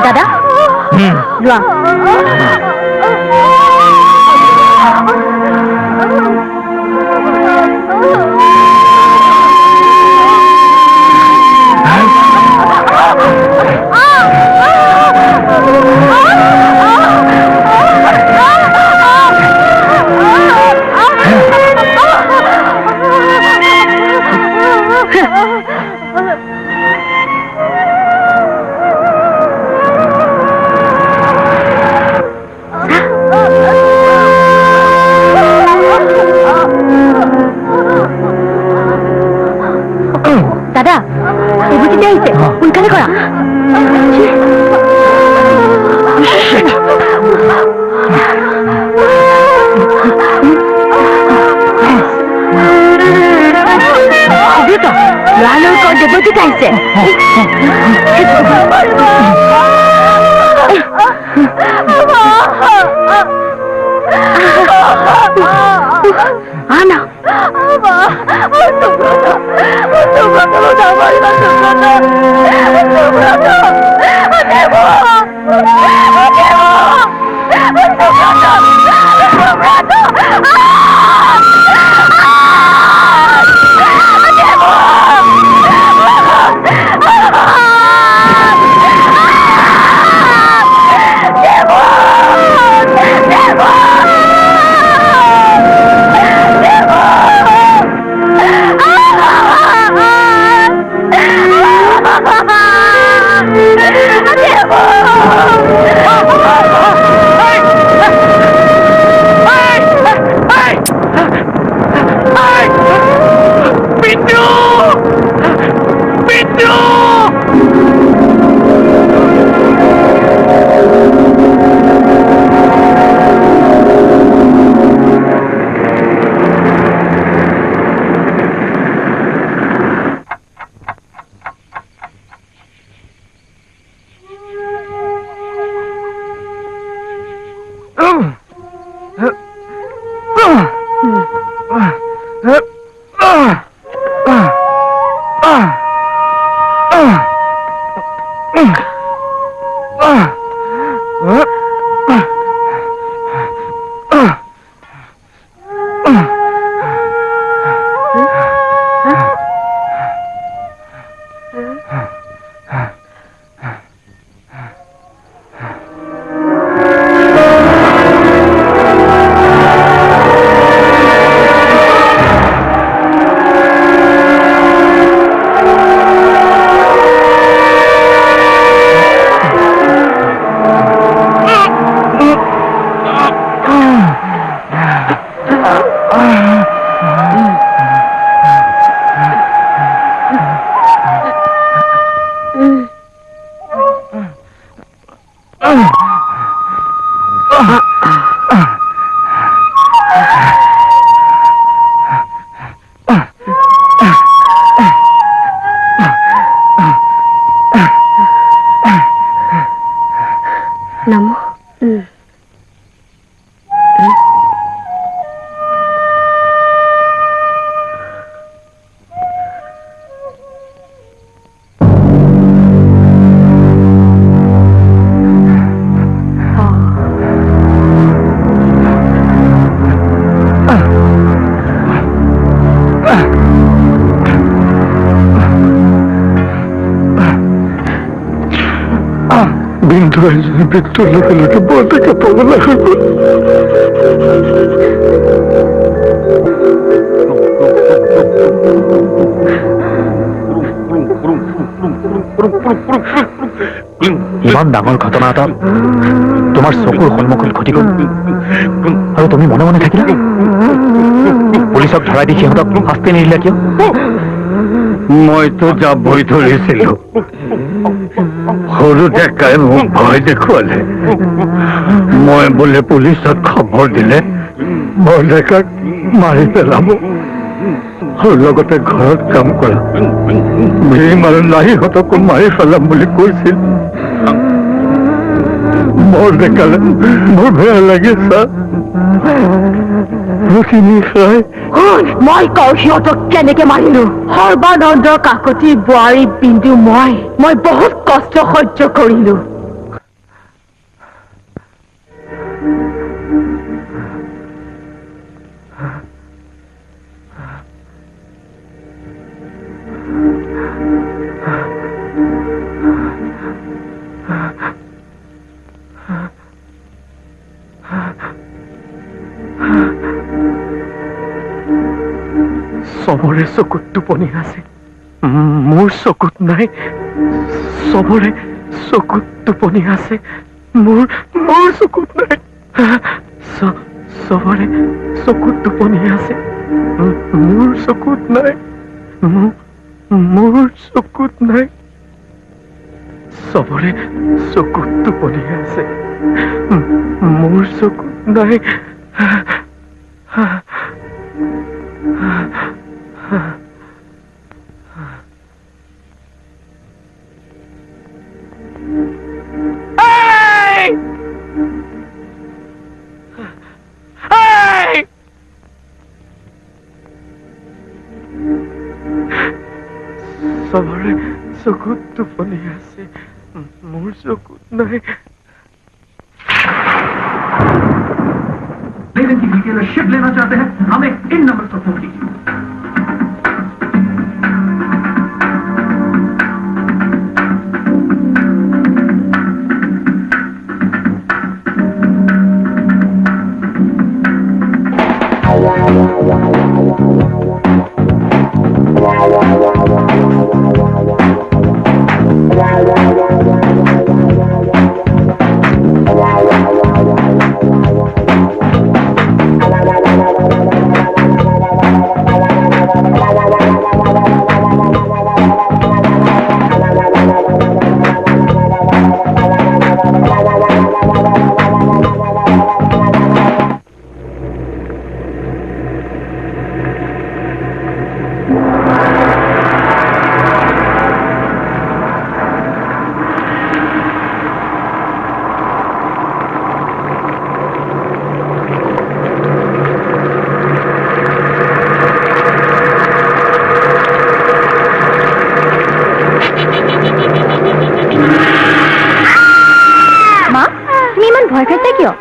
দাদা যোৱা দাদা এইবোৰ কেতিয়া আহিছে সোনকালে কৰা লৰালৰিকৈ দেৱজিৎ আহিছে আনা নমো বিন্দু একজনেৰ মৃত্যুৰ লোকে লোকে বলতে পাগলা হইব ইমান ডাঙৰ ঘটনা এটা তোমাৰ চকুৰ সন্মুখত ঘটি গল আৰু তুমি মনে মনে থাকিলা পুলিচক ধৰাই দি সিহঁতক শাস্তি নিদিলা কিয় মইতো যাবই ধৰিছিলো সৰু ডেকাই মোক ভয় দেখুৱালে মই বোলে পুলিচত খবৰ দিলে বৰ ডেকাক মাৰি পেলাব আৰু লগতে ঘৰত কাম কৰা ভীম আৰু লাহীহঁতকো মাৰি পেলাম বুলি কৈছিল বৰ ডেকালে মোৰ বেয়া লাগে ছাৰ নিশাই মই কওঁ সিহঁতক কেনেকে মাৰিলো সৰ্বানন্দৰ কাকতি বোৱাৰী বিন্দু মই বহুত কষ্ট সহ্য কৰিলো চবৰে চকুত টোপনি আছে মোৰ চকুত নাই চবৰে চকুত টোপনি আছে মোৰ চকুত নাই চবৰে চকুত টোপনি আছে মোৰ চকুত নাই মোৰ চকুত নাই চবৰে চকুত টোপনি আছে মোৰ চকুত নাই सबरे चकुत टुपनी আছে মোৰ চকুত নাই लेकिन की डिटेल शिप लेना चाहते हैं हमें इन नंबर पर फोन कीजिए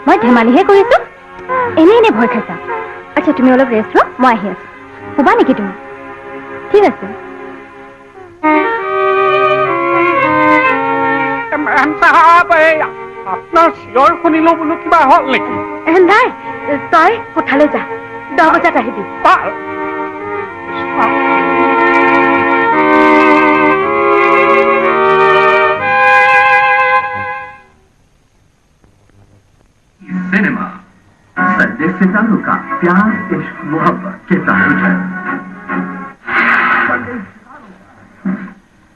মই ধেমালিহে কৰিছো এনে এনে ভয় খাইছা আচ্ছা তুমি অলপ ৰেষ্ট লোৱা মই আহি আছো শুবা নেকি তুমি ঠিক আছে আপোনাৰ চিঞৰ শুনিলো বোলো কিবা হ'ল নেকি নাই তই কোঠালৈ যা 10 বজাত আহিবি सिनेमा संजय सितारों का प्यार इश्क मोहब्बत के तारुज है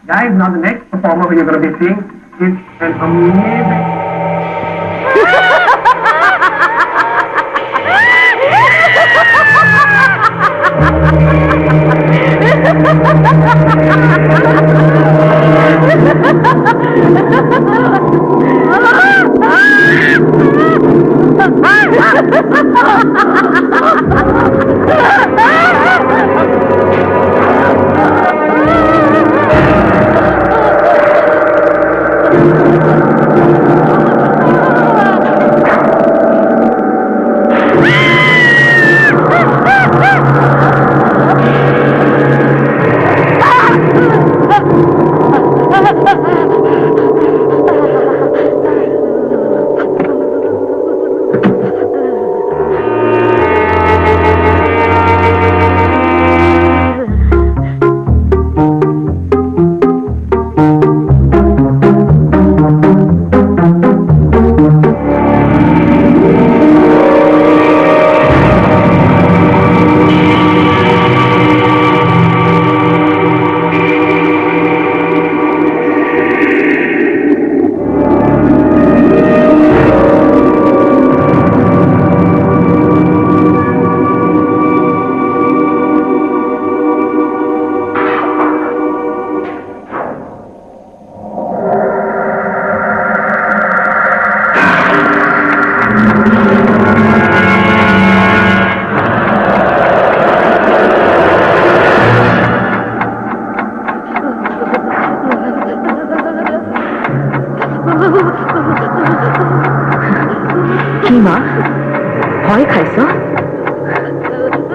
Guys, now the next performer who you're going to be seeing is an amazing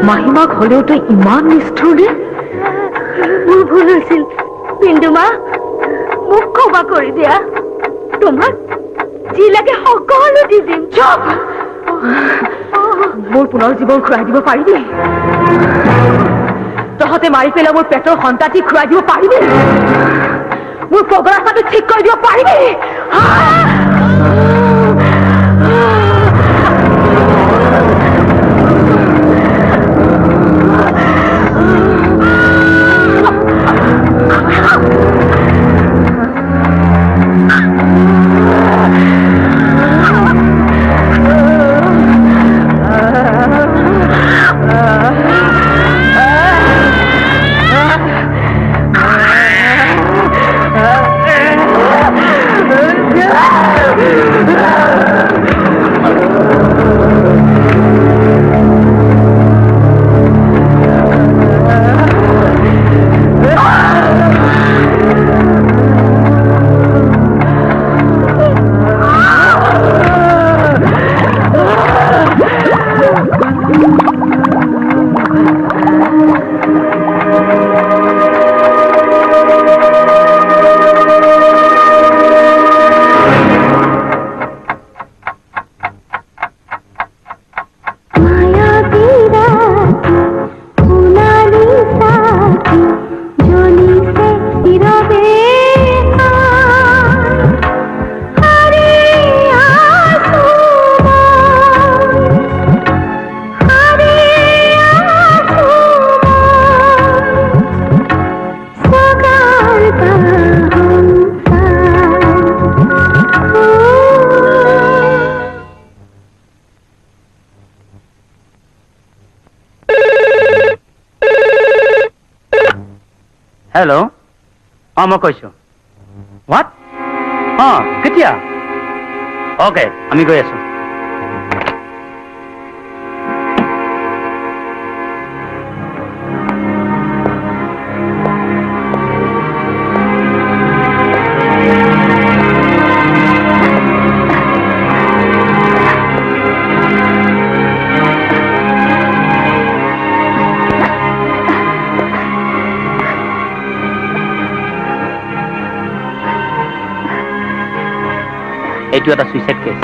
মাহিমাক হলেও তো ইমান নিষ্ঠুৰ নে মোৰ ভুল হৈছিল পিণ্ডুমা মোক ক্ষমা কৰি দিয়া তোমাক যি লাগে সকলো দি দিম চুপ মোৰ পুনৰ জীৱন ঘূৰাই দিব পাৰিবি তহঁতে মাৰি পেলাই মোৰ পেটৰ সন্তানটি ঘূৰাই দিব পাৰিবি মোৰ পগৰাচাটো ঠিক কৰি দিব পাৰিবি Yeah! হেল্ল' অঁ মই কৈছোঁ হোৱাট অঁ কেতিয়া অ'কে আমি গৈ আছোঁ এইটো এটা ছুইচাইড কেছ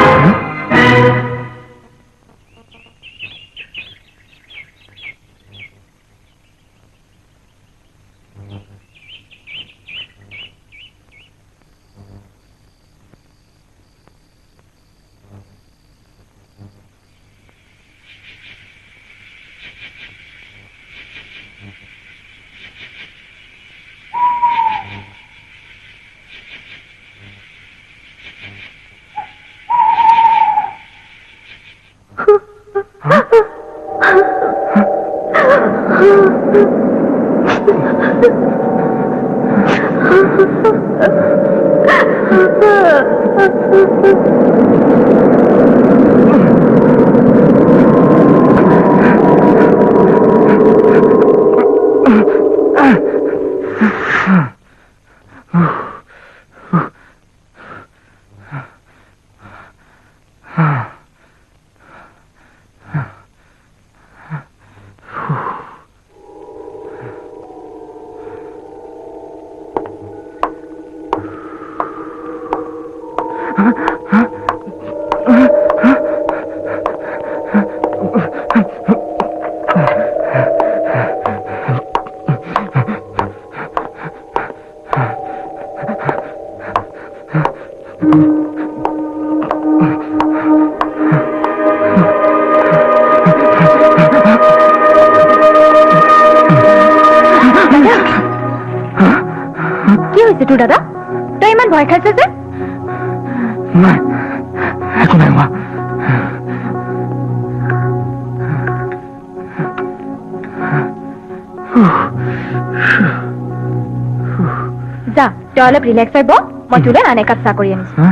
কি হৈছে তোৰ দাদা তই ইমান ভয় খাইছ যে নাই একো নাই হোৱা যা তই অলপ ৰিলেক্স হৈ বহ মই তোলৈ আন একাপ চাহ কৰি আনিছো হা?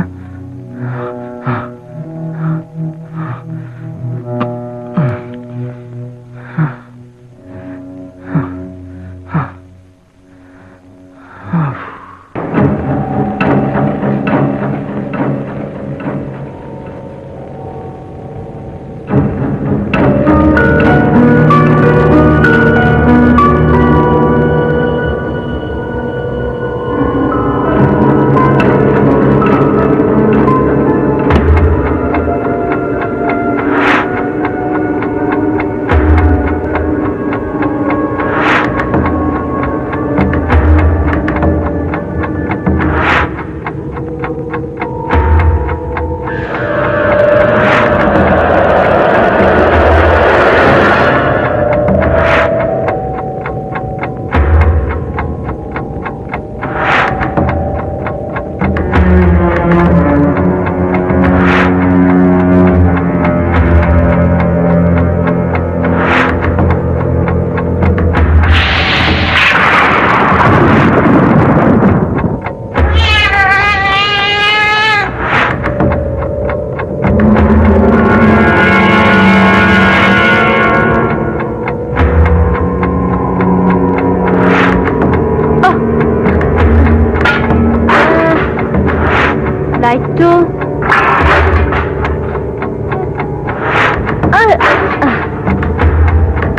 লাইটটো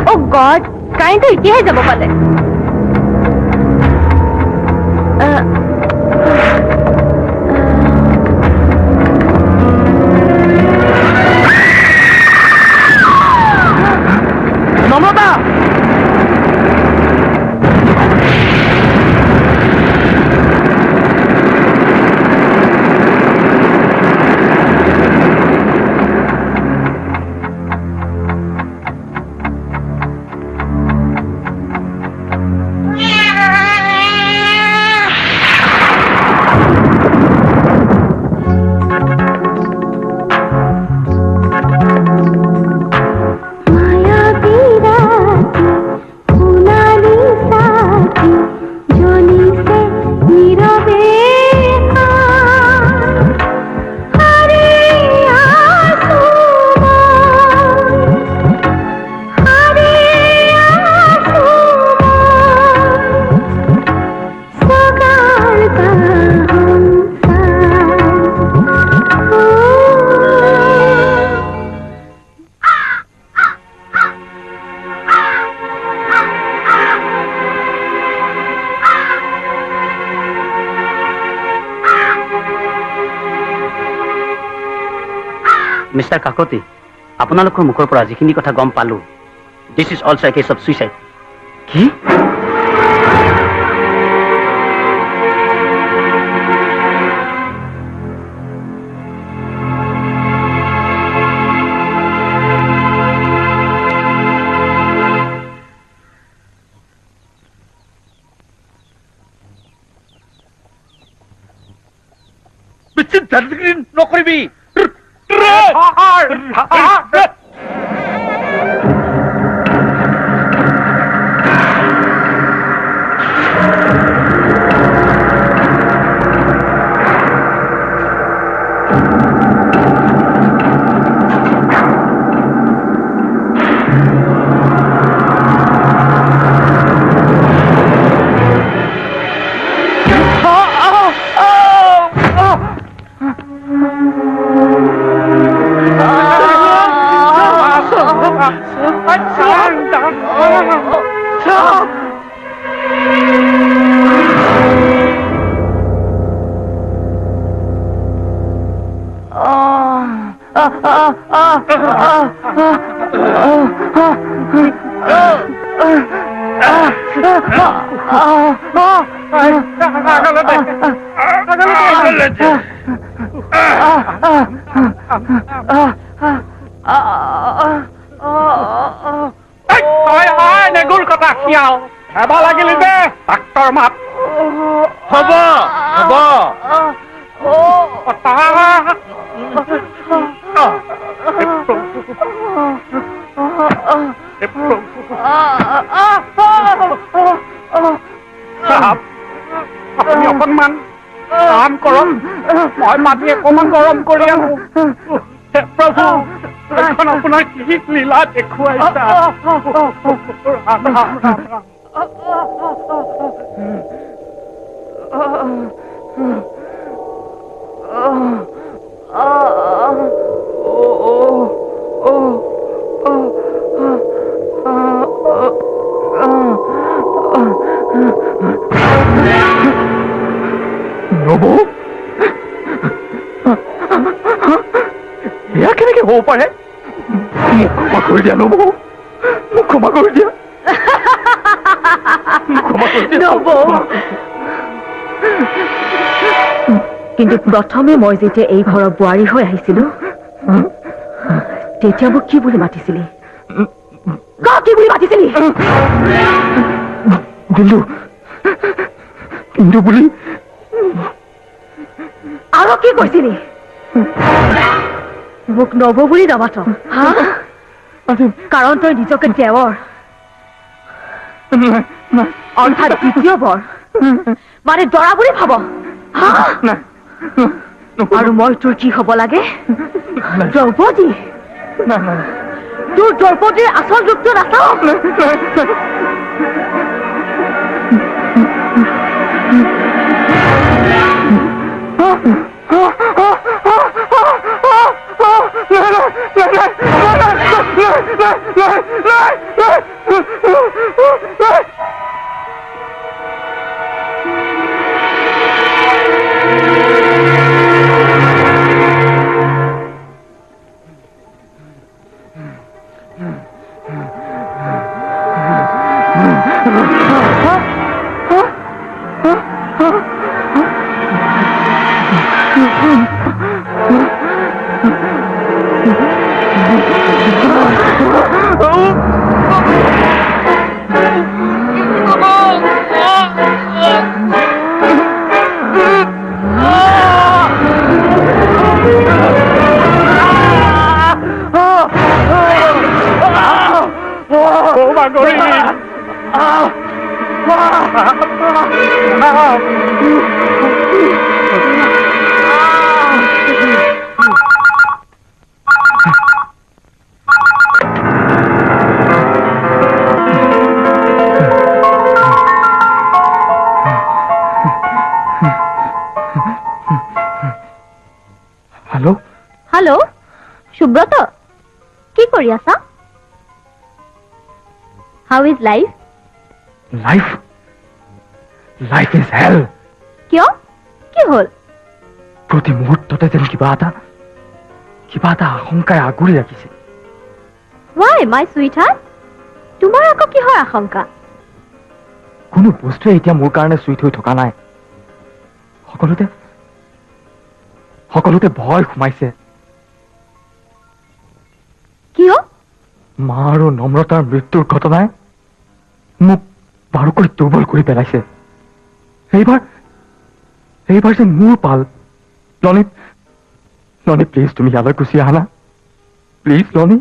অ' গড কাৰেণ্টটো এতিয়াহে যাব পালে নমতা মিষ্টাৰ কাকতি, আপোনালোকৰ মুখৰ পৰা যিখিনি কথা গম পালো, this is also a case of suicide. কি? নকৰিবি। নেগুৰ কথা খিয়াল হেব লাগিলি দে ডাক্তৰ মাত হ'ব হ'ব আপুনি অকণমান কাম কৰক মই মাটি অকণমান গৰম কৰি আহো প্ৰভু এখন আপোনাৰ কি লীলা দেখুৱাইছা নবৌ এয়া কেনেকে হ'ব পাৰে মোক ক্ষমা কৰি দিয়া নবৌ মোক ক্ষমা কৰি দিয়া কিন্তু প্ৰথমে মই যেতিয়া এই ঘৰৰ বোৱাৰী হৈ আহিছিলো তেতিয়া মোক কি বুলি মাতিছিলি কি বুলি মাতিছিলি বিন্দু বিন্দু বুলি আৰু কি কৈছিলি মোক নব বুলি নামাত কাৰণ তই নিজকে দেৱৰ অৰ্থাৎ দ্বিতীয় বৰ মানে দৰা বুলি ভাব আৰু মই তোৰ কি হব লাগে দ্ৰৌপদী তোৰ দ্ৰৌপদীৰ আচল ৰূপটো নাচাও হেল্ল' সুব্ৰত কি কৰি আছা হাউ ইজ লাইফ লাইফ ইজ হেল কিয় কি হ'ল প্ৰতি মুহূৰ্ততে যেন কিবা এটা কিবা এটা আশংকাই আগুৰি ৰাখিছে। Why, my sweetheart? তোমাৰ আকৌ কিহৰ আশংকা? কোনো বস্তুৱে এতিয়া মোৰ কাৰণে চুইট হৈ থকা নাই। সকলোতে ভয় সোমাইছে। কিয়? মা আৰু নম্ৰতাৰ মৃত্যুৰ ঘটনাই মোক বাৰুকৈ দুৰ্বল কৰি পেলাইছে। এইবাৰ যে মোৰ পাল। লনি প্লিজ তুমি ইয়ালৈ গুচি আহা না। প্লিজ লনি,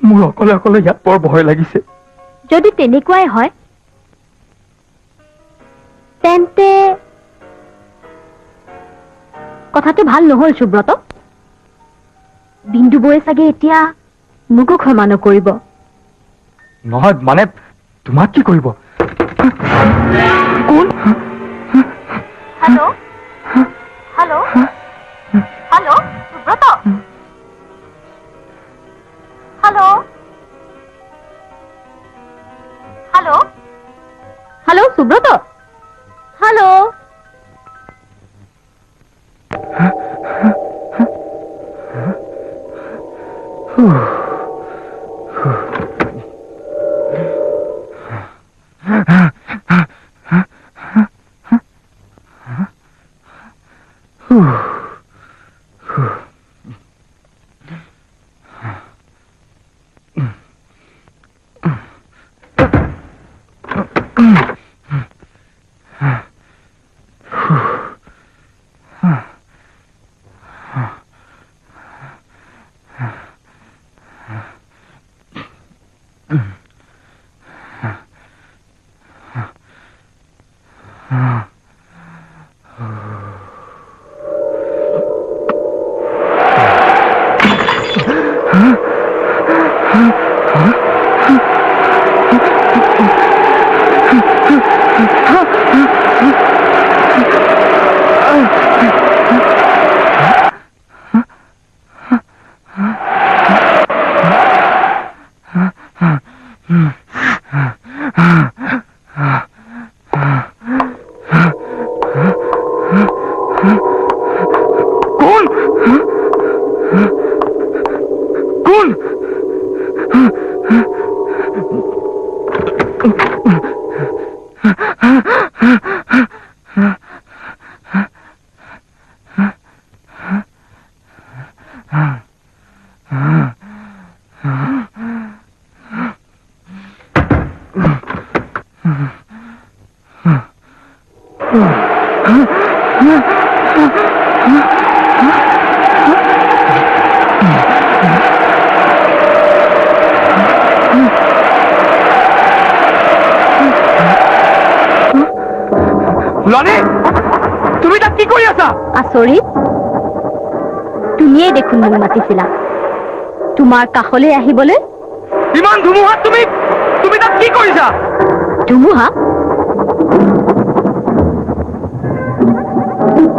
মোৰ অকলে অকলে ইয়াত বৰ ভয় লাগিছে। যদি তেনেকুৱাই হয় তেন্তে কথাটো ভাল নহল সুব্ৰত। বিন্দু বৌয়ে চাগে এতিয়া মোকো ক্ষমা নকৰিব। নহয় মানে তোমাক কি কৰিব? কোন? Hello' hello' hello' Subrata, hello' hello' hello' Subrata, hello'. Lonely, তুমি তাত কি কৰি আছা? আচৰিত, তুমিয়ে দেখোন মোক মাতিছিলা তোমাৰ কাষলৈ আহিবলৈ। ইমান ধুমুহাত তুমি তাত কি কৰিছা? ধুমুহা?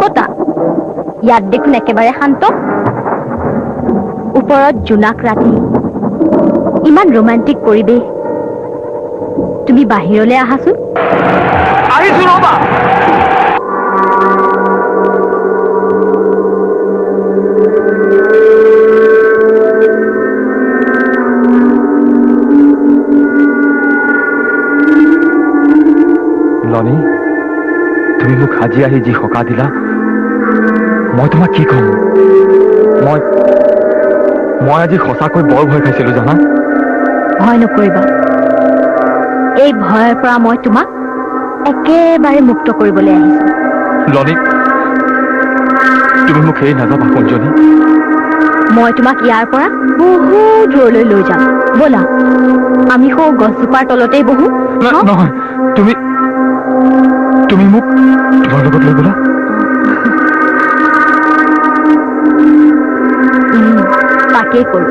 কতা ইয়াত দেখোন একেবাৰে শান্ত। ওপৰত জোনাক ৰাতি, ইমান ৰোমান্টিক পৰিৱেশ। তুমি বাহিৰলৈ আহাচোন। আহিছো ৰবা। লনি, তুমি মোক আজি আহি যি সকাহ দিলা, মই তোমাক কি কম? মই আজি সঁচাকৈ বৰ ভয় খাইছিলো জানা। ভয় নকৰিবা, এই ভয়ৰ পৰা মই তোমাক একেবাৰে মুক্ত কৰিবলৈ আহিছো। লনি, তুমি মোক এৰি নাযাবা সঞ্জনী। মই তোমাক ইয়াৰ পৰা বহু দূৰলৈ লৈ যাম। ব'লা, আমি সৌ গছজোপাৰ তলতেই বহো। নহয়, তুমি মোক তোমাৰ লগত লৈ গ'লা। তাকেই কৰো।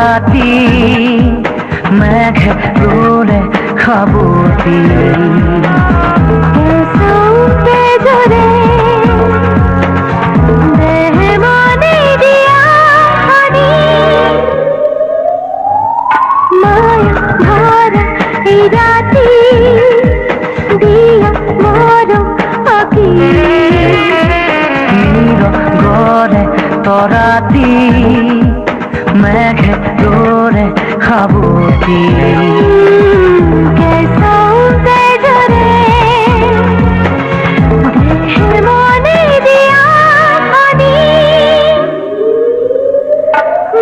ৰাতি মেঘ ৰোলে খাবতি কেঁচৌতে জৰে দেহ মনে দিয়া হানি মায়া ভৰা এই ৰাতি দিয়া মৰম আঁকি নীৰ গড়ে তৰাতি মেঘ ৰোলে খাবতি কেঁচৌতে জৰে দেহ মনে দিয়া হানি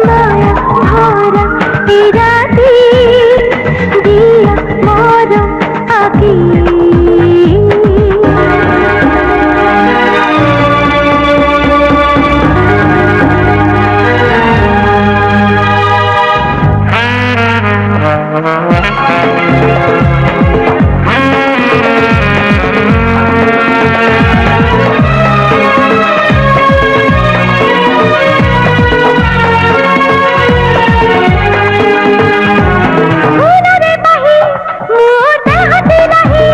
মায়া ভৰা এই ৰাতি দিয়া মৰম আঁকি সোণৰে পাহি মোৰ দেহতে নাহি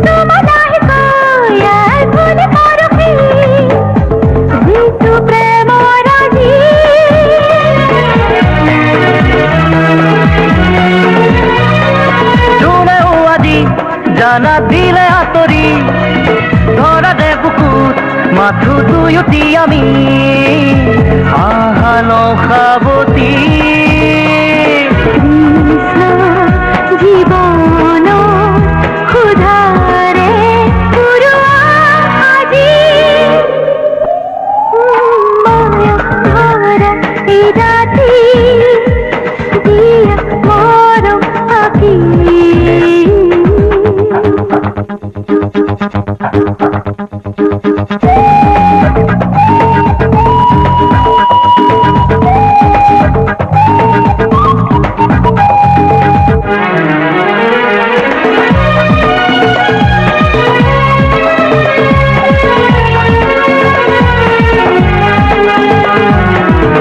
তোমালাহি কয়াৰ ফুলে পৰখি যিটো প্ৰেমৰ আজি জোনেও আজি জানা দিলে আঁতৰি ধৰা দে বুকুত মাথো দুয়োটি আমি আহা নখাবতি জীবন ক্ষুধাৰে পুৰুৱা আজি মায়া ভৰা এই ৰাতি দিয়া মৰম আঁকি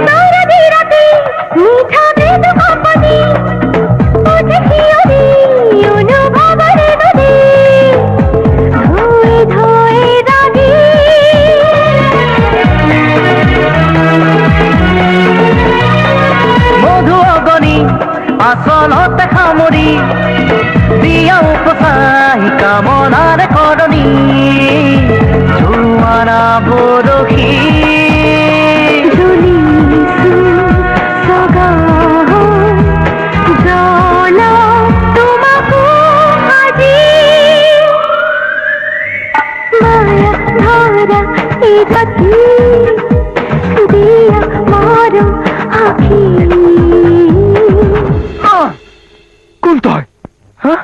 নৰদী ৰাতি মিঠা মৃদু কঁপনি উঠে শিয়ৰি অনুভৱৰে নদী ধুই ধুই ৰাগি মধু অগনি আচলতে সামৰি দিয়া উপচাই কামনাৰে কৰণী জোৱাৰা বৰশী জ্বলিছো সগাহৰ জ্বলাও তোমাকো আজি মায়া ধৰা এই ৰাতি দিয়া মৰম আঁকি কোন তই হা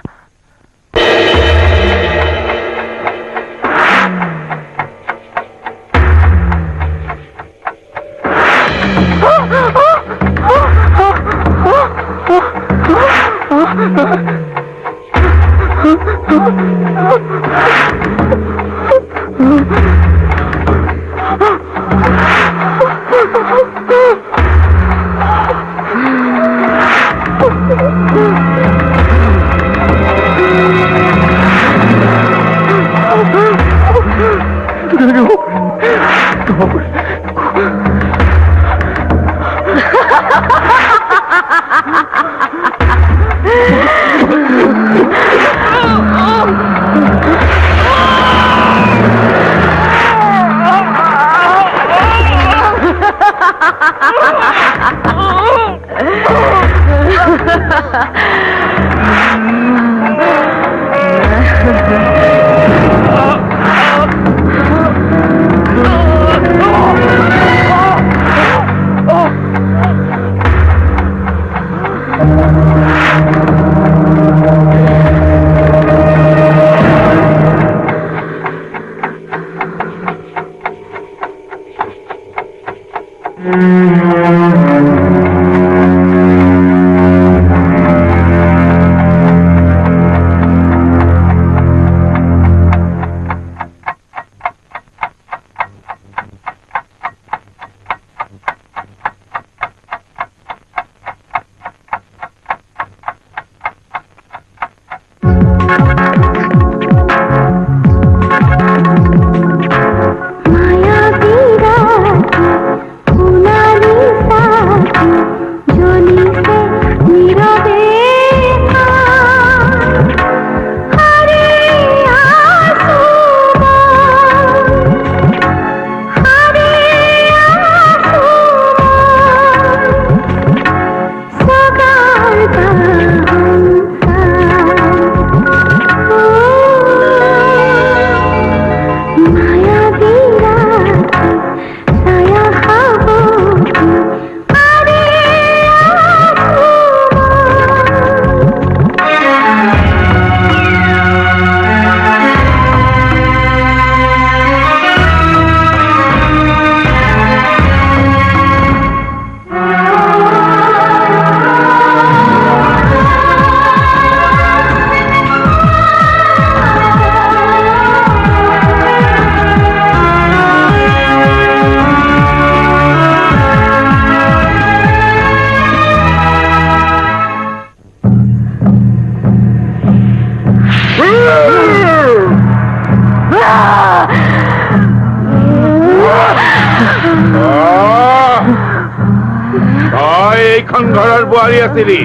এখন ঘৰৰ বোৱাৰী আছিলি,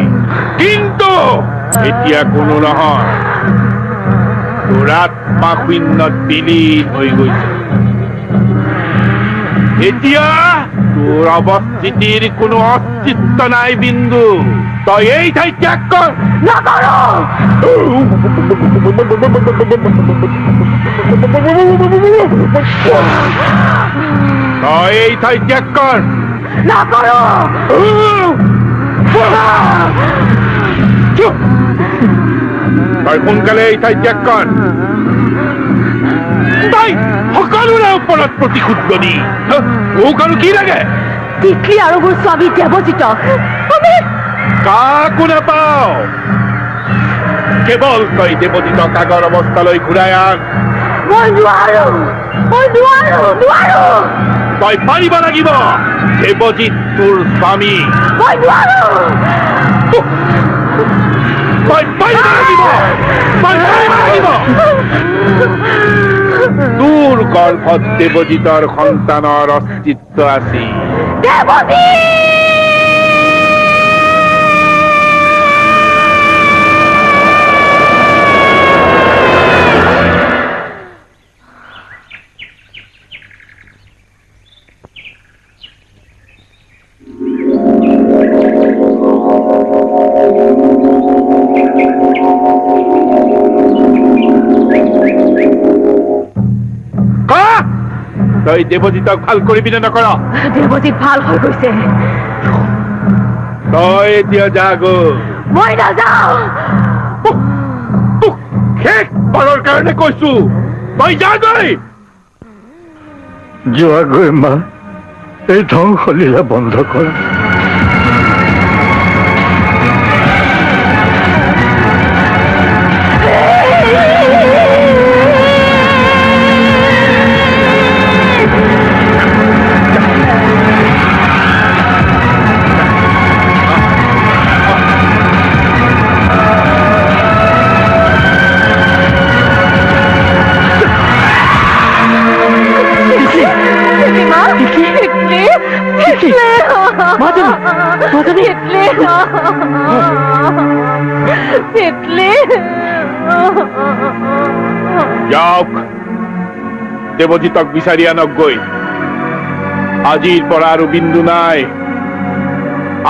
কিন্তু এতিয়া কোনো নহয়, তোৰ আত্মা শূন্যত বিলীন হৈ গৈছে। এতিয়া তোৰ অৱস্থিতিৰ কোনো অস্তিত্ব নাই বিন্দু। তই এই ঠাই ত্যাগ কৰ। তই এই ঠাই ত্যাগ কৰ। চুপ! তই সোনকালে এই ঠাই ত্যাগ কৰ। তই সকলোৰে ওপৰত প্ৰতিশোধ ললি। মোক আৰু কি লাগে? তিতলি আৰু মোৰ স্বামী দেৱজিতক কাকো নাপাও। কেৱল তই দেৱজিতক আগৰ অৱস্থালৈ ঘূৰাই আন। মই নোৱাৰো, তই পাৰিব লাগিব। দেৱজিত তোৰ স্বামী। মই নোৱাৰো। তই পাৰিব লাগিব। তোৰ গৰ্ভত দেৱজিতৰ সন্তানৰ অস্তিত্ব আছিল। তই দেৱজিতক ভাল কৰিবি নে নকৰ? দেৱজিত ভাল হৈ গৈছে। তই এতিয়া যা গৈ। মই নাযাওঁ। তোক শেষ বাৰৰ কাৰণে কৈছো, তই যা গৈ। যোৱাগৈ মা, এই ধ্বংসলীলা বন্ধ কৰ। যাওক, দেৱজিতক বিচাৰি আনক গৈ। আজিৰ পৰা আৰু বিন্দু নাই।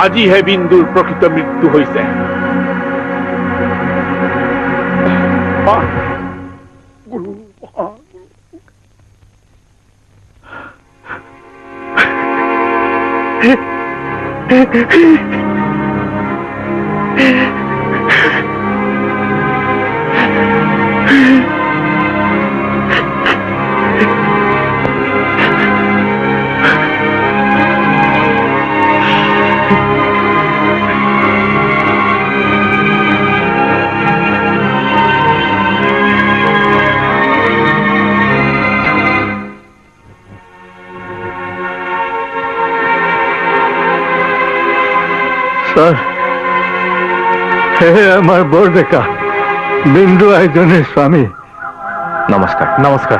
আজিহে বিন্দুৰ প্ৰকৃত মৃত্যু হৈছে। স্যাৰ, হে আমাৰ বৰ ডেকা বিন্দু আইজনীৰ স্বামী। নমস্কাৰ। নমস্কাৰ।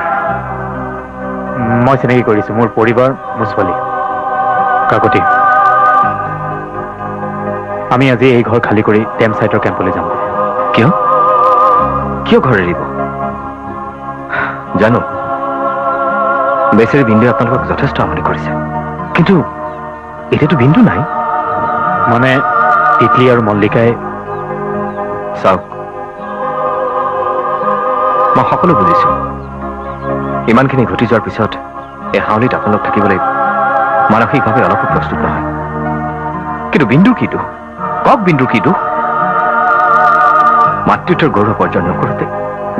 মই চিনাকি কৰিছো, মোৰ পৰিবাৰ, মোৰ ছোৱালী কাকতি। আমি আজি এই ঘৰ খালী কৰি টেম চাইটৰ কেম্পলৈ যাম। কিয় কিয় ঘৰ এৰিব? জানো বেচেৰি বিন্দুৱে আপোনালোকক যথেষ্ট আমনি কৰিছে, কিন্তু এতিয়াতো বিন্দু নাই। মানে তিতলি আৰু মল্লিকাই চাওক, মই সকলো বুজিছো। ইমানখিনি ঘটি যোৱাৰ পিছত এই হাউলিত আপোনালোক থাকিবলৈ মানসিকভাৱে অলপো প্ৰস্তুত নহয়। কিন্তু বিন্দু কি দুখ? কওক, বিন্দু কি দুখ? মাতৃত্বৰ গৌৰৱ অৰ্জন নকৰোতে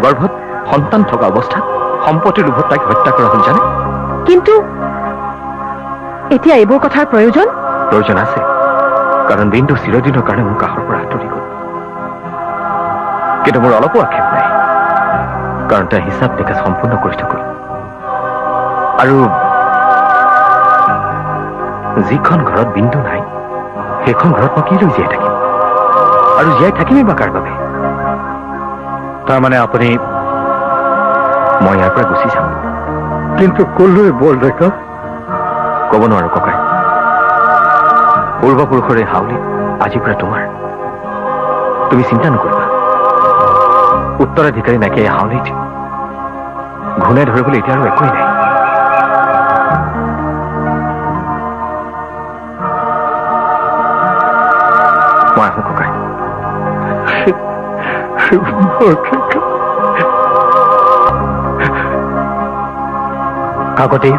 গৰ্ভত সন্তান থকা অৱস্থাত সম্পত্তিৰ লোভত তাইক হত্যা কৰা হ'ল জানে। কিন্তু এতিয়া এইবোৰ কথাৰ প্ৰয়োজন আছে, কাৰণ বিন্দু চিৰদিনৰ কাৰণে মোৰ কাষৰ পৰা আঁতৰি গ'ল। কিন্তু মোৰ অলপো আক্ষেপ নাই, কাৰণ তাই হিচাপ নিকাচ সম্পূৰ্ণ কৰি থৈ গ'ল। আৰু যিখন ঘৰত বিন্দু নাই, সেইখন ঘৰত মই কি লৈ জীয়াই থাকিম? আৰু জীয়াই থাকিমেই বা কাৰ বাবে? তাৰমানে আপুনি, মই ইয়াৰ পৰা গুচি যাম। কিন্তু কলৈ বৰ ডেকা? ক'ব নোৱাৰো ককাই। পূৰ্বপুৰুষৰে হাউলি আজিৰ পৰা তোমাৰ তুমি চিন্তা নকৰিবা উত্তৰাধিকাৰী নাইকিয়া এই হাউলিত ঘূণে ধৰিবলৈ এতিয়া আৰু একোৱেই নাই মই আহোঁ ককাই কাকতি